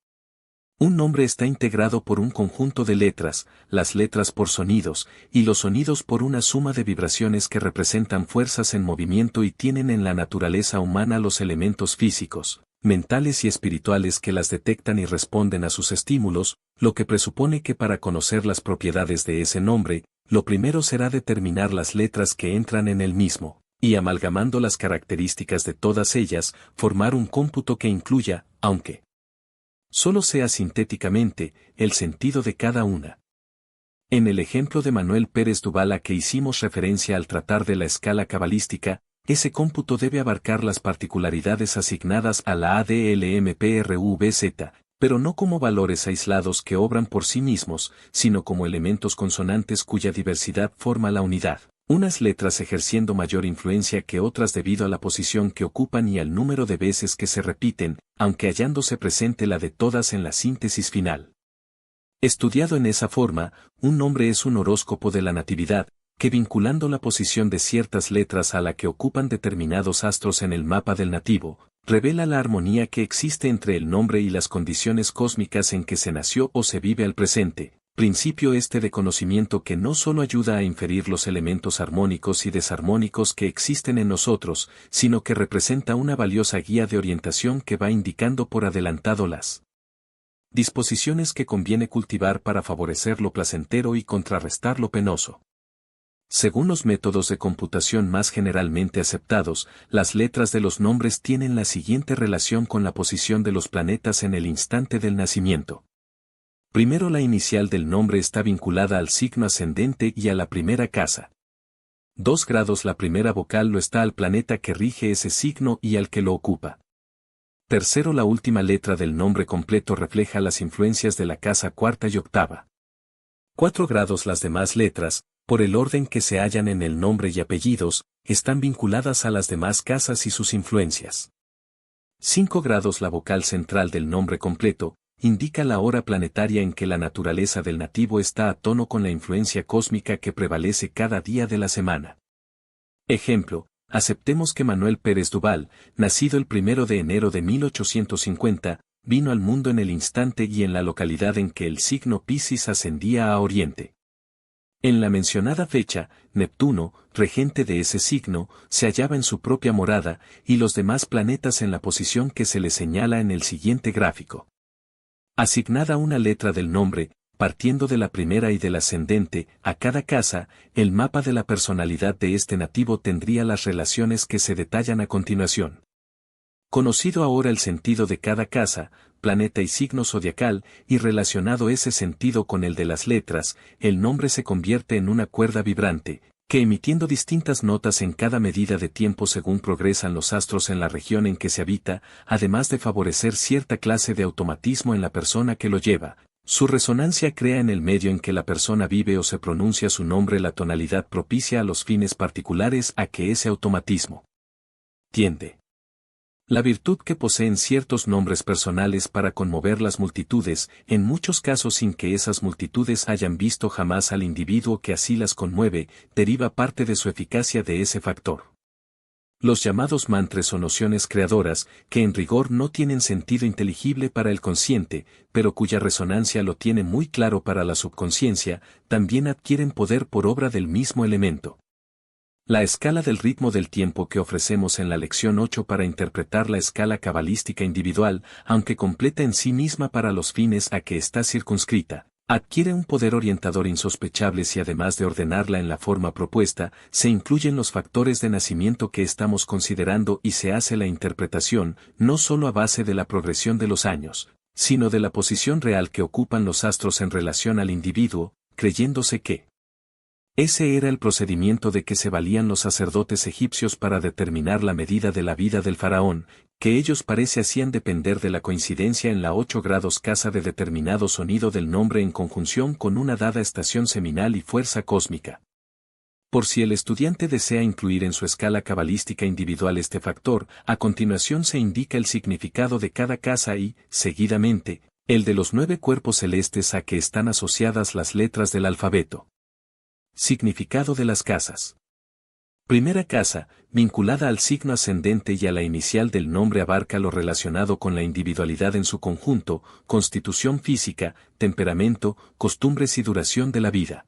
Un nombre está integrado por un conjunto de letras, las letras por sonidos, y los sonidos por una suma de vibraciones que representan fuerzas en movimiento y tienen en la naturaleza humana los elementos físicos, mentales y espirituales que las detectan y responden a sus estímulos, lo que presupone que para conocer las propiedades de ese nombre, lo primero será determinar las letras que entran en el mismo, y amalgamando las características de todas ellas, formar un cómputo que incluya, aunque solo sea sintéticamente, el sentido de cada una. En el ejemplo de Manuel Pérez Duval a que hicimos referencia al tratar de la escala cabalística, ese cómputo debe abarcar las particularidades asignadas a la ADLMPRVZ, pero no como valores aislados que obran por sí mismos, sino como elementos consonantes cuya diversidad forma la unidad. Unas letras ejerciendo mayor influencia que otras debido a la posición que ocupan y al número de veces que se repiten, aunque hallándose presente la de todas en la síntesis final. Estudiado en esa forma, un nombre es un horóscopo de la natividad, que vinculando la posición de ciertas letras a la que ocupan determinados astros en el mapa del nativo, revela la armonía que existe entre el nombre y las condiciones cósmicas en que se nació o se vive al presente. Principio este de conocimiento que no solo ayuda a inferir los elementos armónicos y desarmónicos que existen en nosotros, sino que representa una valiosa guía de orientación que va indicando por adelantado las disposiciones que conviene cultivar para favorecer lo placentero y contrarrestar lo penoso. Según los métodos de computación más generalmente aceptados, las letras de los nombres tienen la siguiente relación con la posición de los planetas en el instante del nacimiento. Primero, la inicial del nombre está vinculada al signo ascendente y a la primera casa. 2 grados la primera vocal lo está al planeta que rige ese signo y al que lo ocupa. Tercero, la última letra del nombre completo refleja las influencias de la casa cuarta y octava. 4 grados las demás letras, por el orden que se hallan en el nombre y apellidos, están vinculadas a las demás casas y sus influencias. 5 grados la vocal central del nombre completo, indica la hora planetaria en que la naturaleza del nativo está a tono con la influencia cósmica que prevalece cada día de la semana. Ejemplo, aceptemos que Manuel Pérez Duval, nacido el 1 de enero de 1850, vino al mundo en el instante y en la localidad en que el signo Piscis ascendía a Oriente. En la mencionada fecha, Neptuno, regente de ese signo, se hallaba en su propia morada, y los demás planetas en la posición que se le señala en el siguiente gráfico. Asignada una letra del nombre, partiendo de la primera y del ascendente, a cada casa, el mapa de la personalidad de este nativo tendría las relaciones que se detallan a continuación. Conocido ahora el sentido de cada casa, planeta y signo zodiacal, y relacionado ese sentido con el de las letras, el nombre se convierte en una cuerda vibrante, que emitiendo distintas notas en cada medida de tiempo según progresan los astros en la región en que se habita, además de favorecer cierta clase de automatismo en la persona que lo lleva, su resonancia crea en el medio en que la persona vive o se pronuncia su nombre la tonalidad propicia a los fines particulares a que ese automatismo tiende. La virtud que poseen ciertos nombres personales para conmover las multitudes, en muchos casos sin que esas multitudes hayan visto jamás al individuo que así las conmueve, deriva parte de su eficacia de ese factor. Los llamados mantras o nociones creadoras, que en rigor no tienen sentido inteligible para el consciente, pero cuya resonancia lo tiene muy claro para la subconsciencia, también adquieren poder por obra del mismo elemento. La escala del ritmo del tiempo que ofrecemos en la lección 8 para interpretar la escala cabalística individual, aunque completa en sí misma para los fines a que está circunscrita, adquiere un poder orientador insospechable si además de ordenarla en la forma propuesta, se incluyen los factores de nacimiento que estamos considerando y se hace la interpretación, no solo a base de la progresión de los años, sino de la posición real que ocupan los astros en relación al individuo, creyéndose que Ese era el procedimiento de que se valían los sacerdotes egipcios para determinar la medida de la vida del faraón, que ellos parece hacían depender de la coincidencia en la 8 grados casa de determinado sonido del nombre en conjunción con una dada estación seminal y fuerza cósmica. Por si el estudiante desea incluir en su escala cabalística individual este factor, a continuación se indica el significado de cada casa y, seguidamente, el de los 9 cuerpos celestes a que están asociadas las letras del alfabeto. Significado de las casas. Primera casa, vinculada al signo ascendente y a la inicial del nombre, abarca lo relacionado con la individualidad en su conjunto, constitución física, temperamento, costumbres y duración de la vida.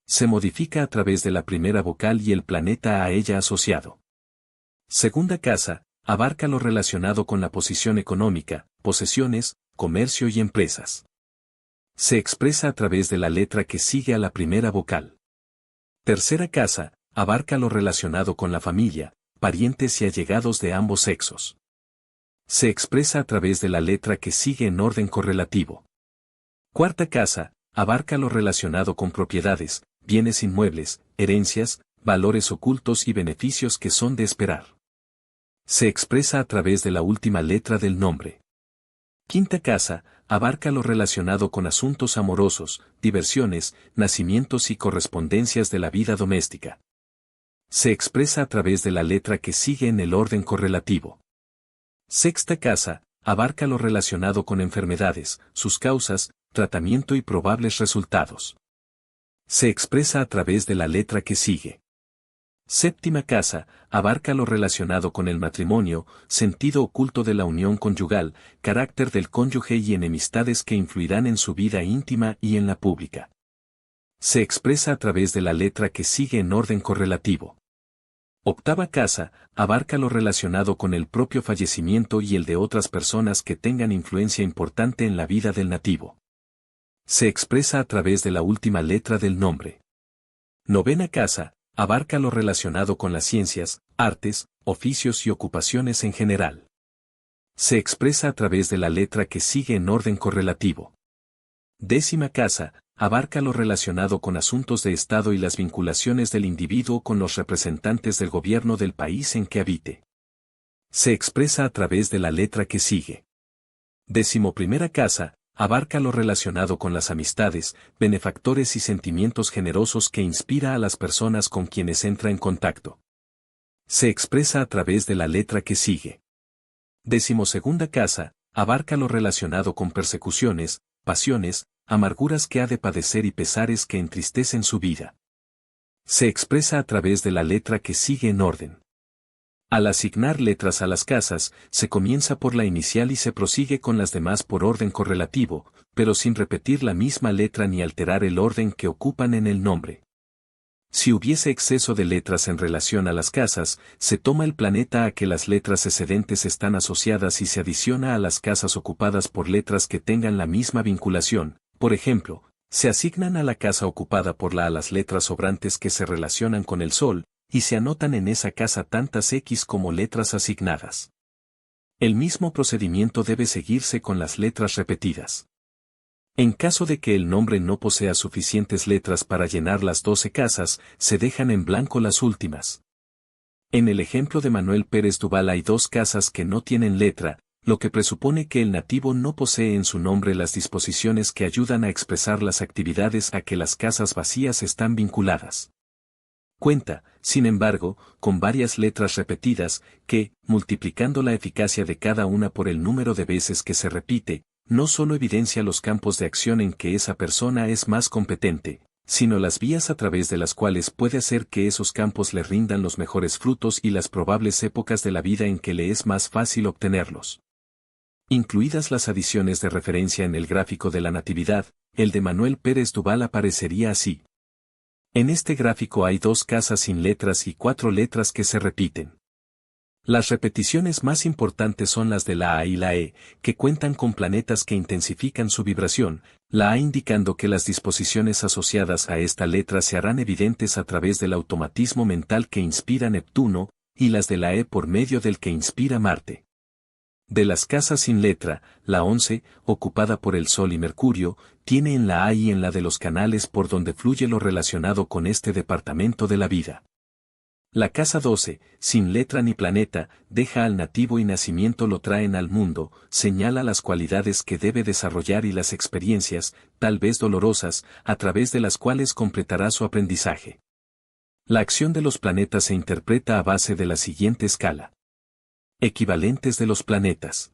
Se modifica a través de la primera vocal y el planeta a ella asociado. Segunda casa, abarca lo relacionado con la posición económica, posesiones, comercio y empresas. Se expresa a través de la letra que sigue a la primera vocal. Tercera casa, abarca lo relacionado con la familia, parientes y allegados de ambos sexos. Se expresa a través de la letra que sigue en orden correlativo. Cuarta casa, abarca lo relacionado con propiedades, bienes inmuebles, herencias, valores ocultos y beneficios que son de esperar. Se expresa a través de la última letra del nombre. Quinta casa, abarca lo relacionado con asuntos amorosos, diversiones, nacimientos y correspondencias de la vida doméstica. Se expresa a través de la letra que sigue en el orden correlativo. Sexta casa, abarca lo relacionado con enfermedades, sus causas, tratamiento y probables resultados. Se expresa a través de la letra que sigue. Séptima casa, abarca lo relacionado con el matrimonio, sentido oculto de la unión conyugal, carácter del cónyuge y enemistades que influirán en su vida íntima y en la pública. Se expresa a través de la letra que sigue en orden correlativo. Octava casa, abarca lo relacionado con el propio fallecimiento y el de otras personas que tengan influencia importante en la vida del nativo. Se expresa a través de la última letra del nombre. Novena casa, abarca lo relacionado con las ciencias, artes, oficios y ocupaciones en general. Se expresa a través de la letra que sigue en orden correlativo. Décima casa, abarca lo relacionado con asuntos de Estado y las vinculaciones del individuo con los representantes del gobierno del país en que habite. Se expresa a través de la letra que sigue. Decimoprimera casa, abarca lo relacionado con las amistades, benefactores y sentimientos generosos que inspira a las personas con quienes entra en contacto. Se expresa a través de la letra que sigue. Decimosegunda casa, abarca lo relacionado con persecuciones, pasiones, amarguras que ha de padecer y pesares que entristecen su vida. Se expresa a través de la letra que sigue en orden. Al asignar letras a las casas, se comienza por la inicial y se prosigue con las demás por orden correlativo, pero sin repetir la misma letra ni alterar el orden que ocupan en el nombre. Si hubiese exceso de letras en relación a las casas, se toma el planeta a que las letras excedentes están asociadas y se adiciona a las casas ocupadas por letras que tengan la misma vinculación. Por ejemplo, se asignan a la casa ocupada por la a las letras sobrantes que se relacionan con el Sol, y se anotan en esa casa tantas X como letras asignadas. El mismo procedimiento debe seguirse con las letras repetidas. En caso de que el nombre no posea suficientes letras para llenar las 12 casas, se dejan en blanco las últimas. En el ejemplo de Manuel Pérez Duval hay 2 casas que no tienen letra, lo que presupone que el nativo no posee en su nombre las disposiciones que ayudan a expresar las actividades a que las casas vacías están vinculadas. Cuenta, sin embargo, con varias letras repetidas, que, multiplicando la eficacia de cada una por el número de veces que se repite, no solo evidencia los campos de acción en que esa persona es más competente, sino las vías a través de las cuales puede hacer que esos campos le rindan los mejores frutos y las probables épocas de la vida en que le es más fácil obtenerlos. Incluidas las adiciones de referencia en el gráfico de la natividad, el de Manuel Pérez Duval aparecería así. En este gráfico hay 2 casas sin letras y 4 letras que se repiten. Las repeticiones más importantes son las de la A y la E, que cuentan con planetas que intensifican su vibración, la A indicando que las disposiciones asociadas a esta letra se harán evidentes a través del automatismo mental que inspira Neptuno, y las de la E por medio del que inspira Marte. De las casas sin letra, la 11, ocupada por el Sol y Mercurio, tiene en la A y en la de los canales por donde fluye lo relacionado con este departamento de la vida. La casa 12, sin letra ni planeta, deja al nativo y nacimiento lo traen al mundo, señala las cualidades que debe desarrollar y las experiencias, tal vez dolorosas, a través de las cuales completará su aprendizaje. La acción de los planetas se interpreta a base de la siguiente escala. Equivalentes de los planetas.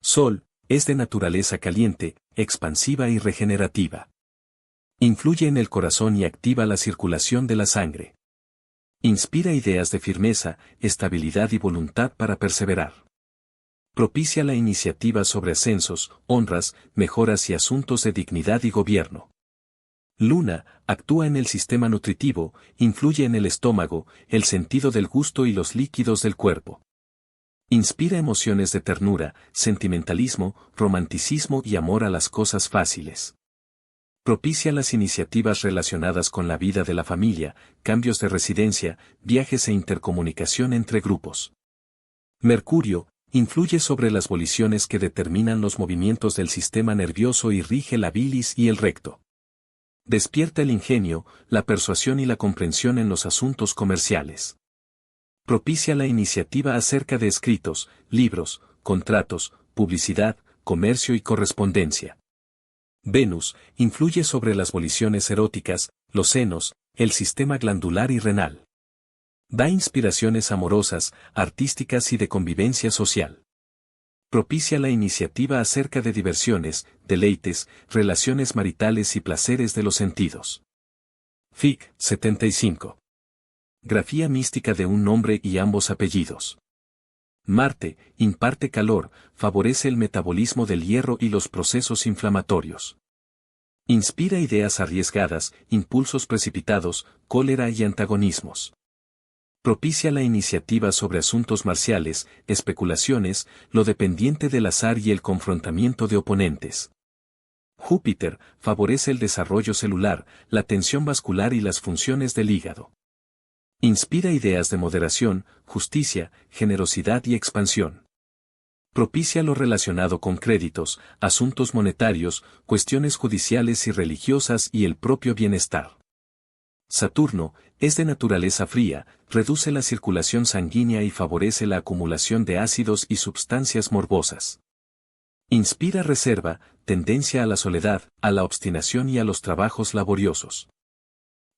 Sol, es de naturaleza caliente, expansiva y regenerativa. Influye en el corazón y activa la circulación de la sangre. Inspira ideas de firmeza, estabilidad y voluntad para perseverar. Propicia la iniciativa sobre ascensos, honras, mejoras y asuntos de dignidad y gobierno. Luna, actúa en el sistema nutritivo, influye en el estómago, el sentido del gusto y los líquidos del cuerpo. Inspira emociones de ternura, sentimentalismo, romanticismo y amor a las cosas fáciles. Propicia las iniciativas relacionadas con la vida de la familia, cambios de residencia, viajes e intercomunicación entre grupos. Mercurio, influye sobre las voliciones que determinan los movimientos del sistema nervioso y rige la bilis y el recto. Despierta el ingenio, la persuasión y la comprensión en los asuntos comerciales. Propicia la iniciativa acerca de escritos, libros, contratos, publicidad, comercio y correspondencia. Venus, influye sobre las voliciones eróticas, los senos, el sistema glandular y renal. Da inspiraciones amorosas, artísticas y de convivencia social. Propicia la iniciativa acerca de diversiones, deleites, relaciones maritales y placeres de los sentidos. Fic. 75. Grafía mística de un nombre y ambos apellidos. Marte, imparte calor, favorece el metabolismo del hierro y los procesos inflamatorios. Inspira ideas arriesgadas, impulsos precipitados, cólera y antagonismos. Propicia la iniciativa sobre asuntos marciales, especulaciones, lo dependiente del azar y el confrontamiento de oponentes. Júpiter, favorece el desarrollo celular, la tensión vascular y las funciones del hígado. Inspira ideas de moderación, justicia, generosidad y expansión. Propicia lo relacionado con créditos, asuntos monetarios, cuestiones judiciales y religiosas y el propio bienestar. Saturno, es de naturaleza fría, reduce la circulación sanguínea y favorece la acumulación de ácidos y sustancias morbosas. Inspira reserva, tendencia a la soledad, a la obstinación y a los trabajos laboriosos.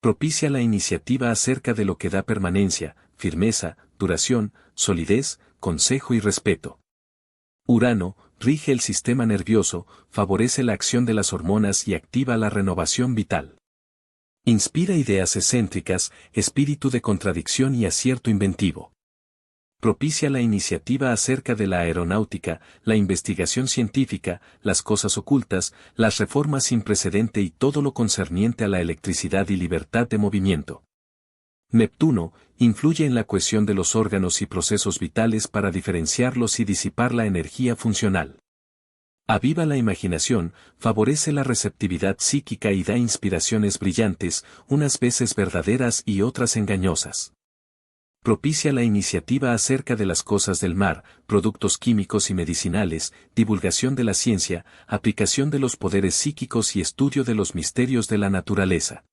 Propicia la iniciativa acerca de lo que da permanencia, firmeza, duración, solidez, consejo y respeto. Urano, rige el sistema nervioso, favorece la acción de las hormonas y activa la renovación vital. Inspira ideas excéntricas, espíritu de contradicción y acierto inventivo. Propicia la iniciativa acerca de la aeronáutica, la investigación científica, las cosas ocultas, las reformas sin precedente y todo lo concerniente a la electricidad y libertad de movimiento. Neptuno, influye en la cohesión de los órganos y procesos vitales para diferenciarlos y disipar la energía funcional. Aviva la imaginación, favorece la receptividad psíquica y da inspiraciones brillantes, unas veces verdaderas y otras engañosas. Propicia la iniciativa acerca de las cosas del mar, productos químicos y medicinales, divulgación de la ciencia, aplicación de los poderes psíquicos y estudio de los misterios de la naturaleza.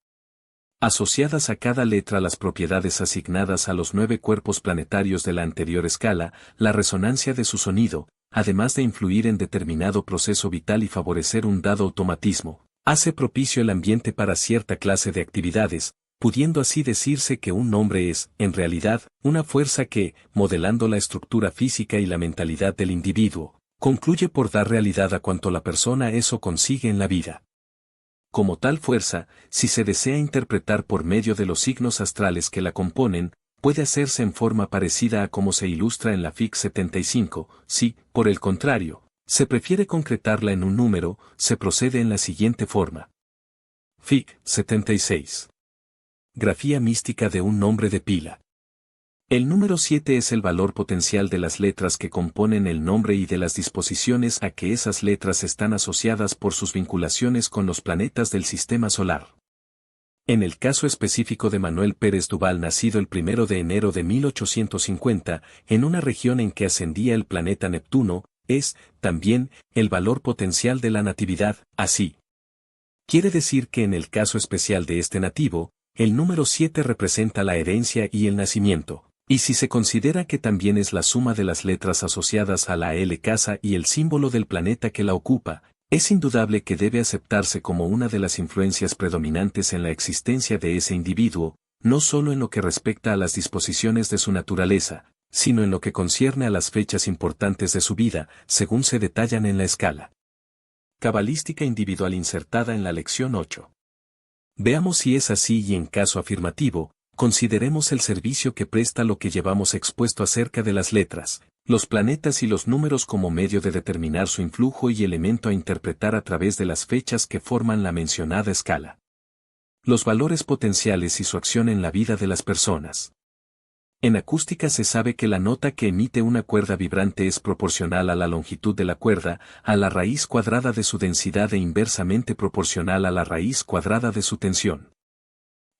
Asociadas a cada letra las propiedades asignadas a los 9 cuerpos planetarios de la anterior escala, la resonancia de su sonido, además de influir en determinado proceso vital y favorecer un dado automatismo, hace propicio el ambiente para cierta clase de actividades, pudiendo así decirse que un nombre es, en realidad, una fuerza que, modelando la estructura física y la mentalidad del individuo, concluye por dar realidad a cuanto la persona es o consigue en la vida. Como tal fuerza, si se desea interpretar por medio de los signos astrales que la componen, puede hacerse en forma parecida a como se ilustra en la Fic. 75, si, por el contrario, se prefiere concretarla en un número, se procede en la siguiente forma. Fic. 76. Grafía mística de un nombre de pila. El número 7 es el valor potencial de las letras que componen el nombre y de las disposiciones a que esas letras están asociadas por sus vinculaciones con los planetas del sistema solar. En el caso específico de Manuel Pérez Duval, nacido el 1 de enero de 1850, en una región en que ascendía el planeta Neptuno, es, también, el valor potencial de la natividad, así. Quiere decir que en el caso especial de este nativo, el número 7 representa la herencia y el nacimiento, y si se considera que también es la suma de las letras asociadas a la L casa y el símbolo del planeta que la ocupa, es indudable que debe aceptarse como una de las influencias predominantes en la existencia de ese individuo, no solo en lo que respecta a las disposiciones de su naturaleza, sino en lo que concierne a las fechas importantes de su vida, según se detallan en la escala cabalística individual insertada en la lección 8. Veamos si es así y en caso afirmativo, consideremos el servicio que presta lo que llevamos expuesto acerca de las letras, los planetas y los números como medio de determinar su influjo y elemento a interpretar a través de las fechas que forman la mencionada escala. Los valores potenciales y su acción en la vida de las personas. En acústica se sabe que la nota que emite una cuerda vibrante es proporcional a la longitud de la cuerda, a la raíz cuadrada de su densidad e inversamente proporcional a la raíz cuadrada de su tensión.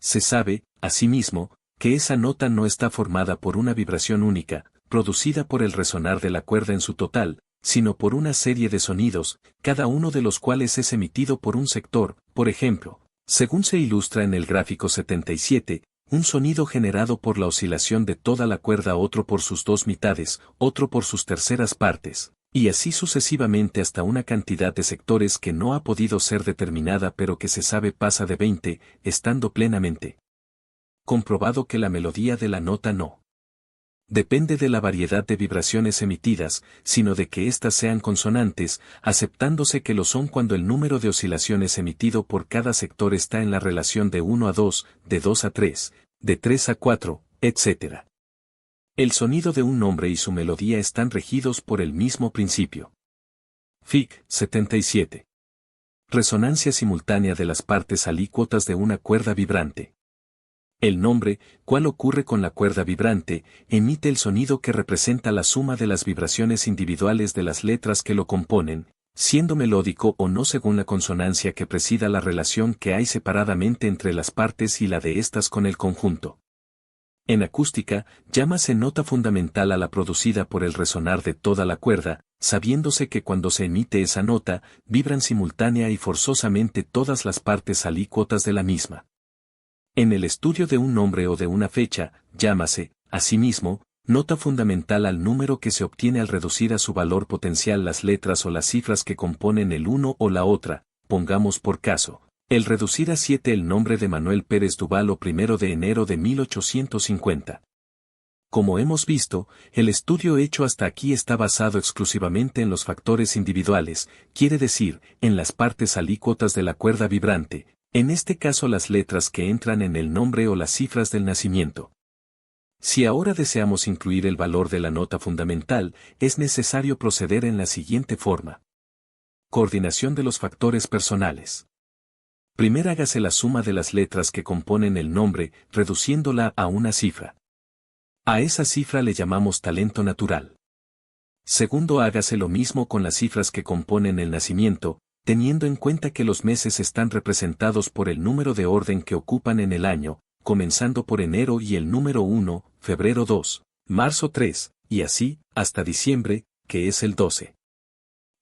Se sabe, asimismo, que esa nota no está formada por una vibración única, producida por el resonar de la cuerda en su total, sino por una serie de sonidos, cada uno de los cuales es emitido por un sector, por ejemplo, según se ilustra en el gráfico 77, un sonido generado por la oscilación de toda la cuerda, otro por sus dos mitades, otro por sus terceras partes, y así sucesivamente hasta una cantidad de sectores que no ha podido ser determinada pero que se sabe pasa de 20, estando plenamente comprobado que la melodía de la nota no depende de la variedad de vibraciones emitidas, sino de que éstas sean consonantes, aceptándose que lo son cuando el número de oscilaciones emitido por cada sector está en la relación de 1 a 2, de 2 a 3, de 3 a 4, etc. El sonido de un nombre y su melodía están regidos por el mismo principio. Fic. 77. Resonancia simultánea de las partes alícuotas de una cuerda vibrante. El nombre, cual ocurre con la cuerda vibrante, emite el sonido que representa la suma de las vibraciones individuales de las letras que lo componen, siendo melódico o no según la consonancia que presida la relación que hay separadamente entre las partes y la de éstas con el conjunto. En acústica, llámase nota fundamental a la producida por el resonar de toda la cuerda, sabiéndose que cuando se emite esa nota, vibran simultánea y forzosamente todas las partes alícuotas de la misma. En el estudio de un nombre o de una fecha, llámase, asimismo, nota fundamental al número que se obtiene al reducir a su valor potencial las letras o las cifras que componen el uno o la otra, pongamos por caso, el reducir a 7 el nombre de Manuel Pérez Duval o 1 de enero de 1850. Como hemos visto, el estudio hecho hasta aquí está basado exclusivamente en los factores individuales, quiere decir, en las partes alícuotas de la cuerda vibrante, en este caso las letras que entran en el nombre o las cifras del nacimiento. Si ahora deseamos incluir el valor de la nota fundamental, es necesario proceder en la siguiente forma. Coordinación de los factores personales. Primero hágase la suma de las letras que componen el nombre, reduciéndola a una cifra. A esa cifra le llamamos talento natural. Segundo, hágase lo mismo con las cifras que componen el nacimiento, teniendo en cuenta que los meses están representados por el número de orden que ocupan en el año, comenzando por enero y el número 1, febrero 2, marzo 3, y así, hasta diciembre, que es el 12.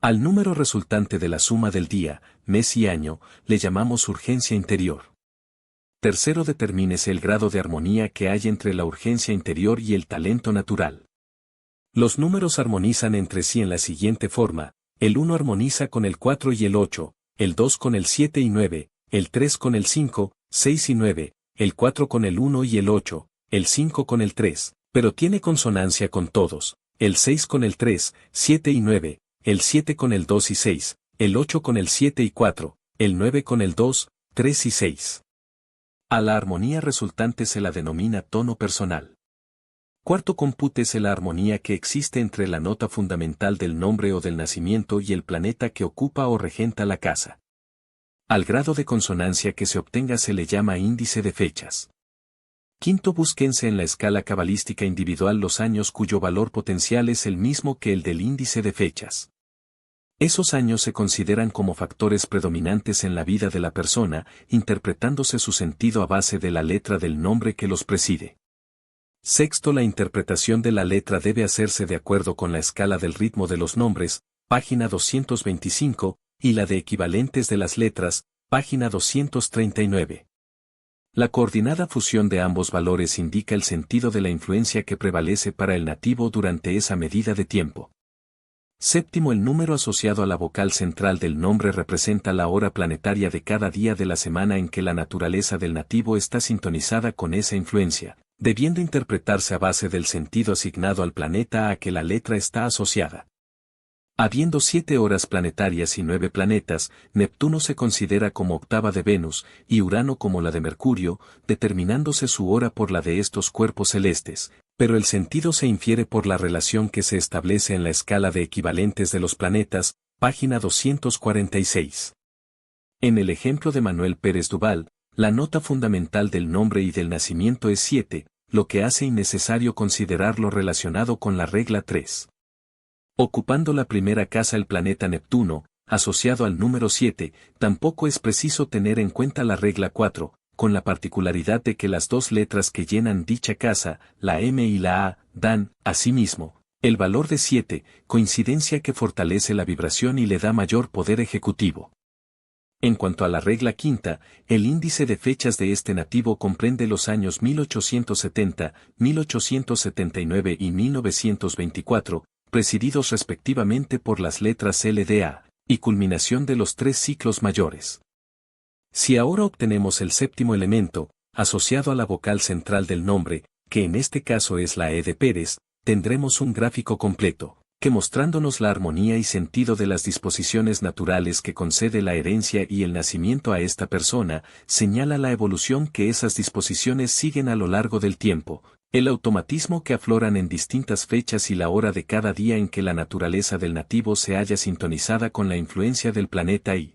Al número resultante de la suma del día, mes y año, le llamamos urgencia interior. Tercero, determínese el grado de armonía que hay entre la urgencia interior y el talento natural. Los números armonizan entre sí en la siguiente forma: el 1 armoniza con el 4 y el 8, el 2 con el 7 y 9, el 3 con el 5, 6 y 9, el 4 con el 1 y el 8, el 5 con el 3, pero tiene consonancia con todos, el 6 con el 3, 7 y 9, el 7 con el 2 y 6, el 8 con el 7 y 4, el 9 con el 2, 3 y 6. A la armonía resultante se la denomina tono personal. Cuarto, compútese la armonía que existe entre la nota fundamental del nombre o del nacimiento y el planeta que ocupa o regenta la casa. Al grado de consonancia que se obtenga se le llama índice de fechas. Quinto, búsquense en la escala cabalística individual los años cuyo valor potencial es el mismo que el del índice de fechas. Esos años se consideran como factores predominantes en la vida de la persona, interpretándose su sentido a base de la letra del nombre que los preside. Sexto, la interpretación de la letra debe hacerse de acuerdo con la escala del ritmo de los nombres, página 225, y la de equivalentes de las letras, página 239. La coordinada fusión de ambos valores indica el sentido de la influencia que prevalece para el nativo durante esa medida de tiempo. Séptimo, el número asociado a la vocal central del nombre representa la hora planetaria de cada día de la semana en que la naturaleza del nativo está sintonizada con esa influencia, debiendo interpretarse a base del sentido asignado al planeta a que la letra está asociada. Habiendo 7 horas planetarias y 9 planetas, Neptuno se considera como octava de Venus, y Urano como la de Mercurio, determinándose su hora por la de estos cuerpos celestes, pero el sentido se infiere por la relación que se establece en la escala de equivalentes de los planetas, página 246. En el ejemplo de Manuel Pérez Duval, la nota fundamental del nombre y del nacimiento es 7, lo que hace innecesario considerarlo relacionado con la regla 3. Ocupando la primera casa el planeta Neptuno, asociado al número 7, tampoco es preciso tener en cuenta la regla 4, con la particularidad de que las dos letras que llenan dicha casa, la M y la A, dan, asimismo, el valor de 7, coincidencia que fortalece la vibración y le da mayor poder ejecutivo. En cuanto a la regla quinta, el índice de fechas de este nativo comprende los años 1870, 1879 y 1924, presididos respectivamente por las letras LDA, y culminación de los 3 ciclos mayores. Si ahora obtenemos el séptimo elemento, asociado a la vocal central del nombre, que en este caso es la E de Pérez, tendremos un gráfico completo, que mostrándonos la armonía y sentido de las disposiciones naturales que concede la herencia y el nacimiento a esta persona, señala la evolución que esas disposiciones siguen a lo largo del tiempo, el automatismo que afloran en distintas fechas y la hora de cada día en que la naturaleza del nativo se halla sintonizada con la influencia del planeta y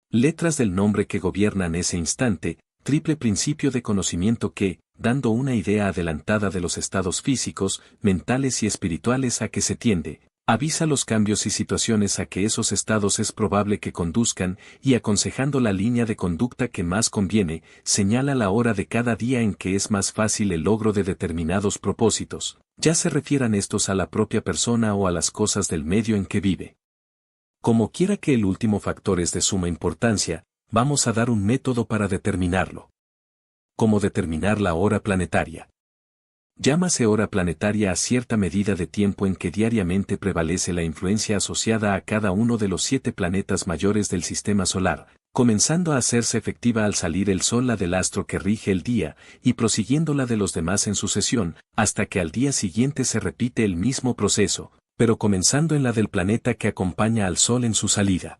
letras del nombre que gobiernan ese instante, triple principio de conocimiento que, dando una idea adelantada de los estados físicos, mentales y espirituales a que se tiende, avisa los cambios y situaciones a que esos estados es probable que conduzcan y aconsejando la línea de conducta que más conviene, señala la hora de cada día en que es más fácil el logro de determinados propósitos, ya se refieran estos a la propia persona o a las cosas del medio en que vive. Como quiera que el último factor es de suma importancia, vamos a dar un método para determinarlo. ¿Cómo determinar la hora planetaria? Llámase hora planetaria a cierta medida de tiempo en que diariamente prevalece la influencia asociada a cada uno de los 7 planetas mayores del sistema solar, comenzando a hacerse efectiva al salir el Sol la del astro que rige el día, y prosiguiendo la de los demás en sucesión, hasta que al día siguiente se repite el mismo proceso, pero comenzando en la del planeta que acompaña al Sol en su salida.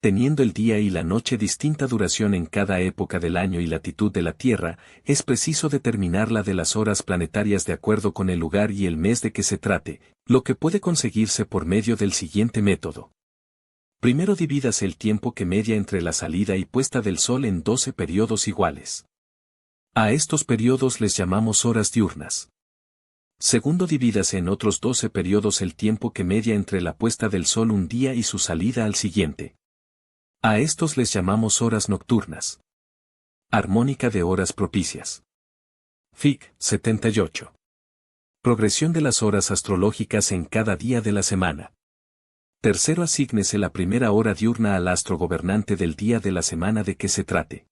Teniendo el día y la noche distinta duración en cada época del año y latitud de la Tierra, es preciso determinar la de las horas planetarias de acuerdo con el lugar y el mes de que se trate, lo que puede conseguirse por medio del siguiente método. Primero divídase el tiempo que media entre la salida y puesta del Sol en 12 periodos iguales. A estos periodos les llamamos horas diurnas. Segundo, divídase en otros 12 periodos el tiempo que media entre la puesta del Sol un día y su salida al siguiente. A estos les llamamos horas nocturnas. Armónica de horas propicias. Fic. 78. Progresión de las horas astrológicas en cada día de la semana. Tercero, asígnese la primera hora diurna al astro gobernante del día de la semana de que se trate.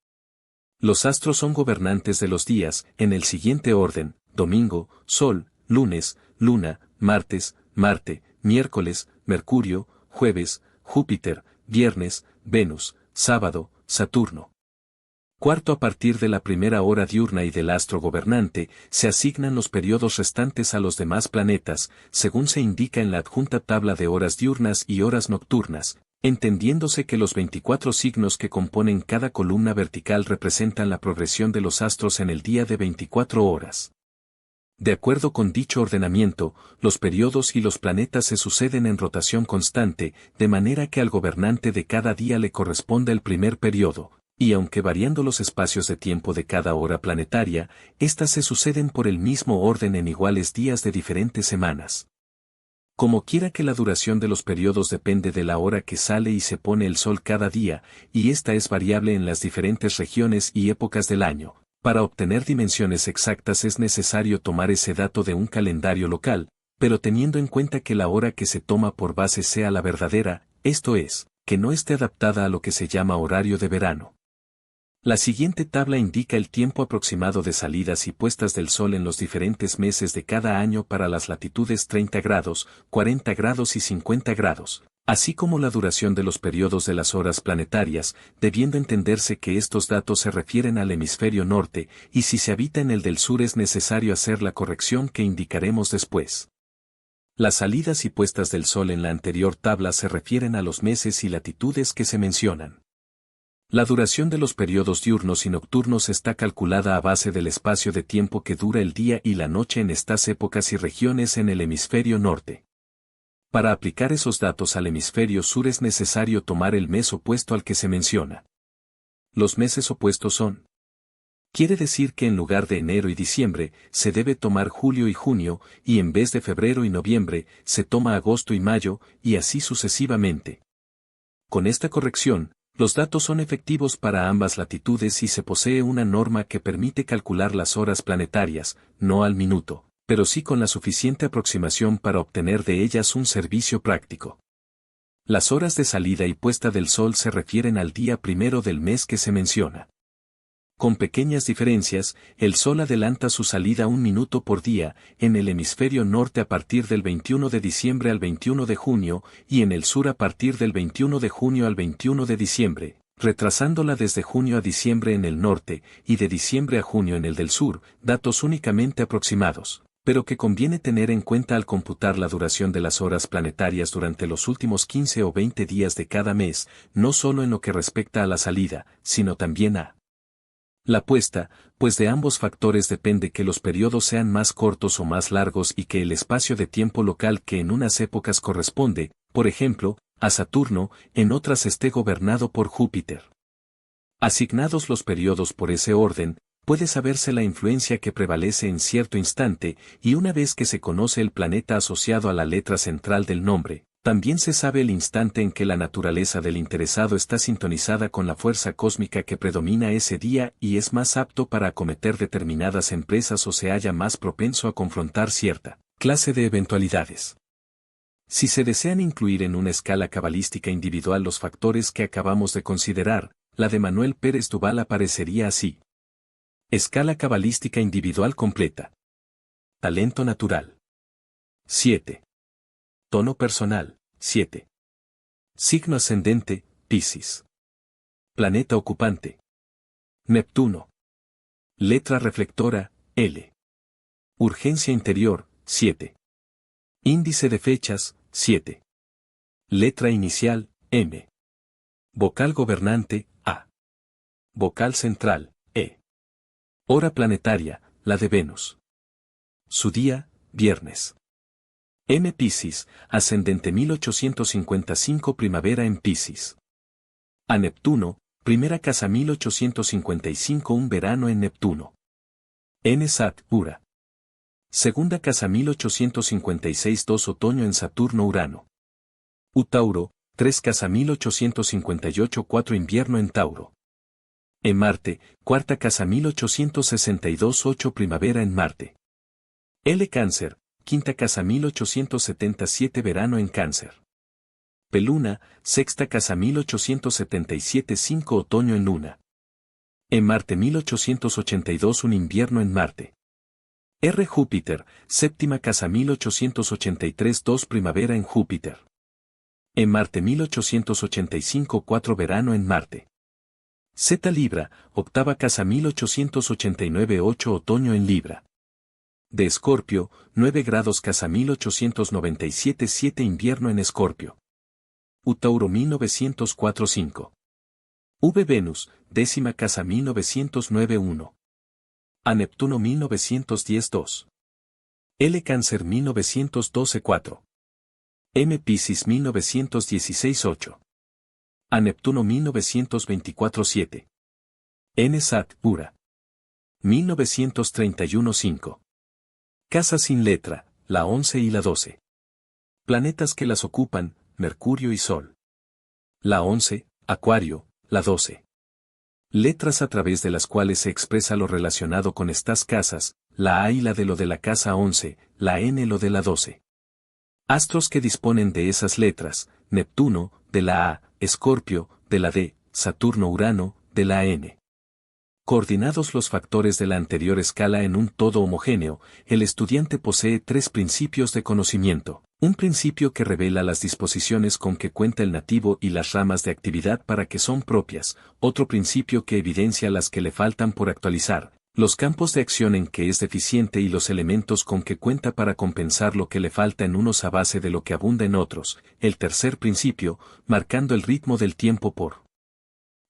Los astros son gobernantes de los días, en el siguiente orden: domingo, Sol; lunes, Luna; martes, Marte; miércoles, Mercurio; jueves, Júpiter; viernes, Venus; sábado, Saturno. Cuarto, a partir de la primera hora diurna y del astro gobernante, se asignan los periodos restantes a los demás planetas, según se indica en la adjunta tabla de horas diurnas y horas nocturnas, entendiéndose que los 24 signos que componen cada columna vertical representan la progresión de los astros en el día de 24 horas. De acuerdo con dicho ordenamiento, los periodos y los planetas se suceden en rotación constante, de manera que al gobernante de cada día le corresponde el primer periodo, y aunque variando los espacios de tiempo de cada hora planetaria, éstas se suceden por el mismo orden en iguales días de diferentes semanas. Como quiera que la duración de los periodos depende de la hora que sale y se pone el sol cada día, y esta es variable en las diferentes regiones y épocas del año. Para obtener dimensiones exactas es necesario tomar ese dato de un calendario local, pero teniendo en cuenta que la hora que se toma por base sea la verdadera, esto es, que no esté adaptada a lo que se llama horario de verano. La siguiente tabla indica el tiempo aproximado de salidas y puestas del sol en los diferentes meses de cada año para las latitudes 30 grados, 40 grados y 50 grados, así como la duración de los periodos de las horas planetarias, debiendo entenderse que estos datos se refieren al hemisferio norte, y si se habita en el del sur es necesario hacer la corrección que indicaremos después. Las salidas y puestas del sol en la anterior tabla se refieren a los meses y latitudes que se mencionan. La duración de los periodos diurnos y nocturnos está calculada a base del espacio de tiempo que dura el día y la noche en estas épocas y regiones en el hemisferio norte. Para aplicar esos datos al hemisferio sur es necesario tomar el mes opuesto al que se menciona. Los meses opuestos son. Quiere decir que en lugar de enero y diciembre, se debe tomar julio y junio, y en vez de febrero y noviembre, se toma agosto y mayo, y así sucesivamente. Con esta corrección, los datos son efectivos para ambas latitudes y se posee una norma que permite calcular las horas planetarias, no al minuto, pero sí con la suficiente aproximación para obtener de ellas un servicio práctico. Las horas de salida y puesta del sol se refieren al día primero del mes que se menciona. Con pequeñas diferencias, el sol adelanta su salida un minuto por día, en el hemisferio norte a partir del 21 de diciembre al 21 de junio, y en el sur a partir del 21 de junio al 21 de diciembre, retrasándola desde junio a diciembre en el norte, y de diciembre a junio en el del sur, datos únicamente aproximados, pero que conviene tener en cuenta al computar la duración de las horas planetarias durante los últimos 15 o 20 días de cada mes, no solo en lo que respecta a la salida, sino también a la puesta, pues de ambos factores depende que los periodos sean más cortos o más largos y que el espacio de tiempo local que en unas épocas corresponde, por ejemplo, a Saturno, en otras esté gobernado por Júpiter. Asignados los periodos por ese orden, puede saberse la influencia que prevalece en cierto instante, y una vez que se conoce el planeta asociado a la letra central del nombre, también se sabe el instante en que la naturaleza del interesado está sintonizada con la fuerza cósmica que predomina ese día y es más apto para acometer determinadas empresas o se halla más propenso a confrontar cierta clase de eventualidades. Si se desean incluir en una escala cabalística individual los factores que acabamos de considerar, la de Manuel Pérez Duval aparecería así. Escala cabalística individual completa. Talento natural. 7. Tono personal, 7. Signo ascendente, Piscis. Planeta ocupante. Neptuno. Letra reflectora, L. Urgencia interior, 7. Índice de fechas, 7. Letra inicial, M. Vocal gobernante, A. Vocal central, E. Hora planetaria, la de Venus. Su día, viernes. M. Piscis, ascendente 1855 primavera en Piscis. A Neptuno, primera casa 1855 un verano en Neptuno. N. Sat. Ura. Segunda casa 1856 2 otoño en Saturno Urano. U. Tauro, 3 casa 1858 4 invierno en Tauro. E. Marte, cuarta casa 1862 8 primavera en Marte. L. Cáncer, quinta casa 1877 verano en Cáncer. P. Luna, sexta casa 1877 5 otoño en Luna. E. Marte 1882 un invierno en Marte. R. Júpiter, séptima casa 1883 2 primavera en Júpiter. E. Marte 1885 4 verano en Marte. Z. Libra, octava casa 1889 8 otoño en Libra. De Escorpio, 9 grados casa 1897 7 invierno en Escorpio. U. Tauro 1904 5. V. Venus, décima casa 1909 1. A. Neptuno 1910 2. L. Cáncer 1912 4. M. Piscis 1916 8. A. Neptuno 1924 7. N. Sat. Ura. 1931 5. Casa sin letra, la 11 y la 12. Planetas que las ocupan, Mercurio y Sol. La 11, Acuario, la 12. Letras a través de las cuales se expresa lo relacionado con estas casas, la A y la D lo de la casa 11, la N lo de la 12. Astros que disponen de esas letras, Neptuno, de la A, Escorpio, de la D, Saturno-Urano, de la N. Coordinados los factores de la anterior escala en un todo homogéneo, el estudiante posee tres principios de conocimiento. Un principio que revela las disposiciones con que cuenta el nativo y las ramas de actividad para que son propias, otro principio que evidencia las que le faltan por actualizar, los campos de acción en que es deficiente y los elementos con que cuenta para compensar lo que le falta en unos a base de lo que abunda en otros, el tercer principio, marcando el ritmo del tiempo por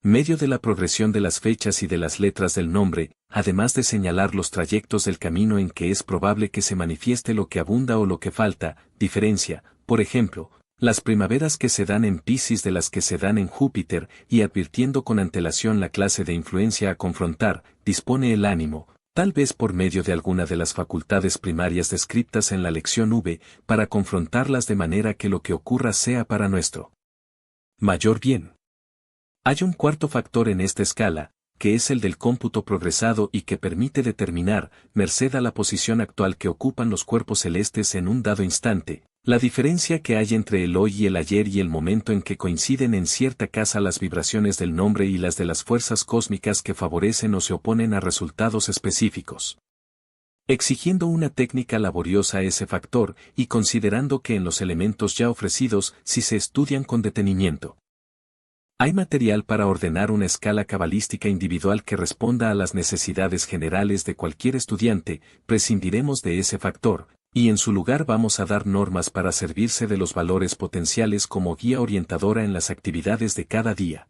medio de la progresión de las fechas y de las letras del nombre, además de señalar los trayectos del camino en que es probable que se manifieste lo que abunda o lo que falta, diferencia, por ejemplo, las primaveras que se dan en Piscis de las que se dan en Júpiter, y advirtiendo con antelación la clase de influencia a confrontar, dispone el ánimo, tal vez por medio de alguna de las facultades primarias descritas en la lección V, para confrontarlas de manera que lo que ocurra sea para nuestro mayor bien. Hay un cuarto factor en esta escala, que es el del cómputo progresado y que permite determinar, merced a la posición actual que ocupan los cuerpos celestes en un dado instante, la diferencia que hay entre el hoy y el ayer y el momento en que coinciden en cierta casa las vibraciones del nombre y las de las fuerzas cósmicas que favorecen o se oponen a resultados específicos. Exigiendo una técnica laboriosa ese factor y considerando que en los elementos ya ofrecidos si se estudian con detenimiento hay material para ordenar una escala cabalística individual que responda a las necesidades generales de cualquier estudiante, prescindiremos de ese factor, y en su lugar vamos a dar normas para servirse de los valores potenciales como guía orientadora en las actividades de cada día.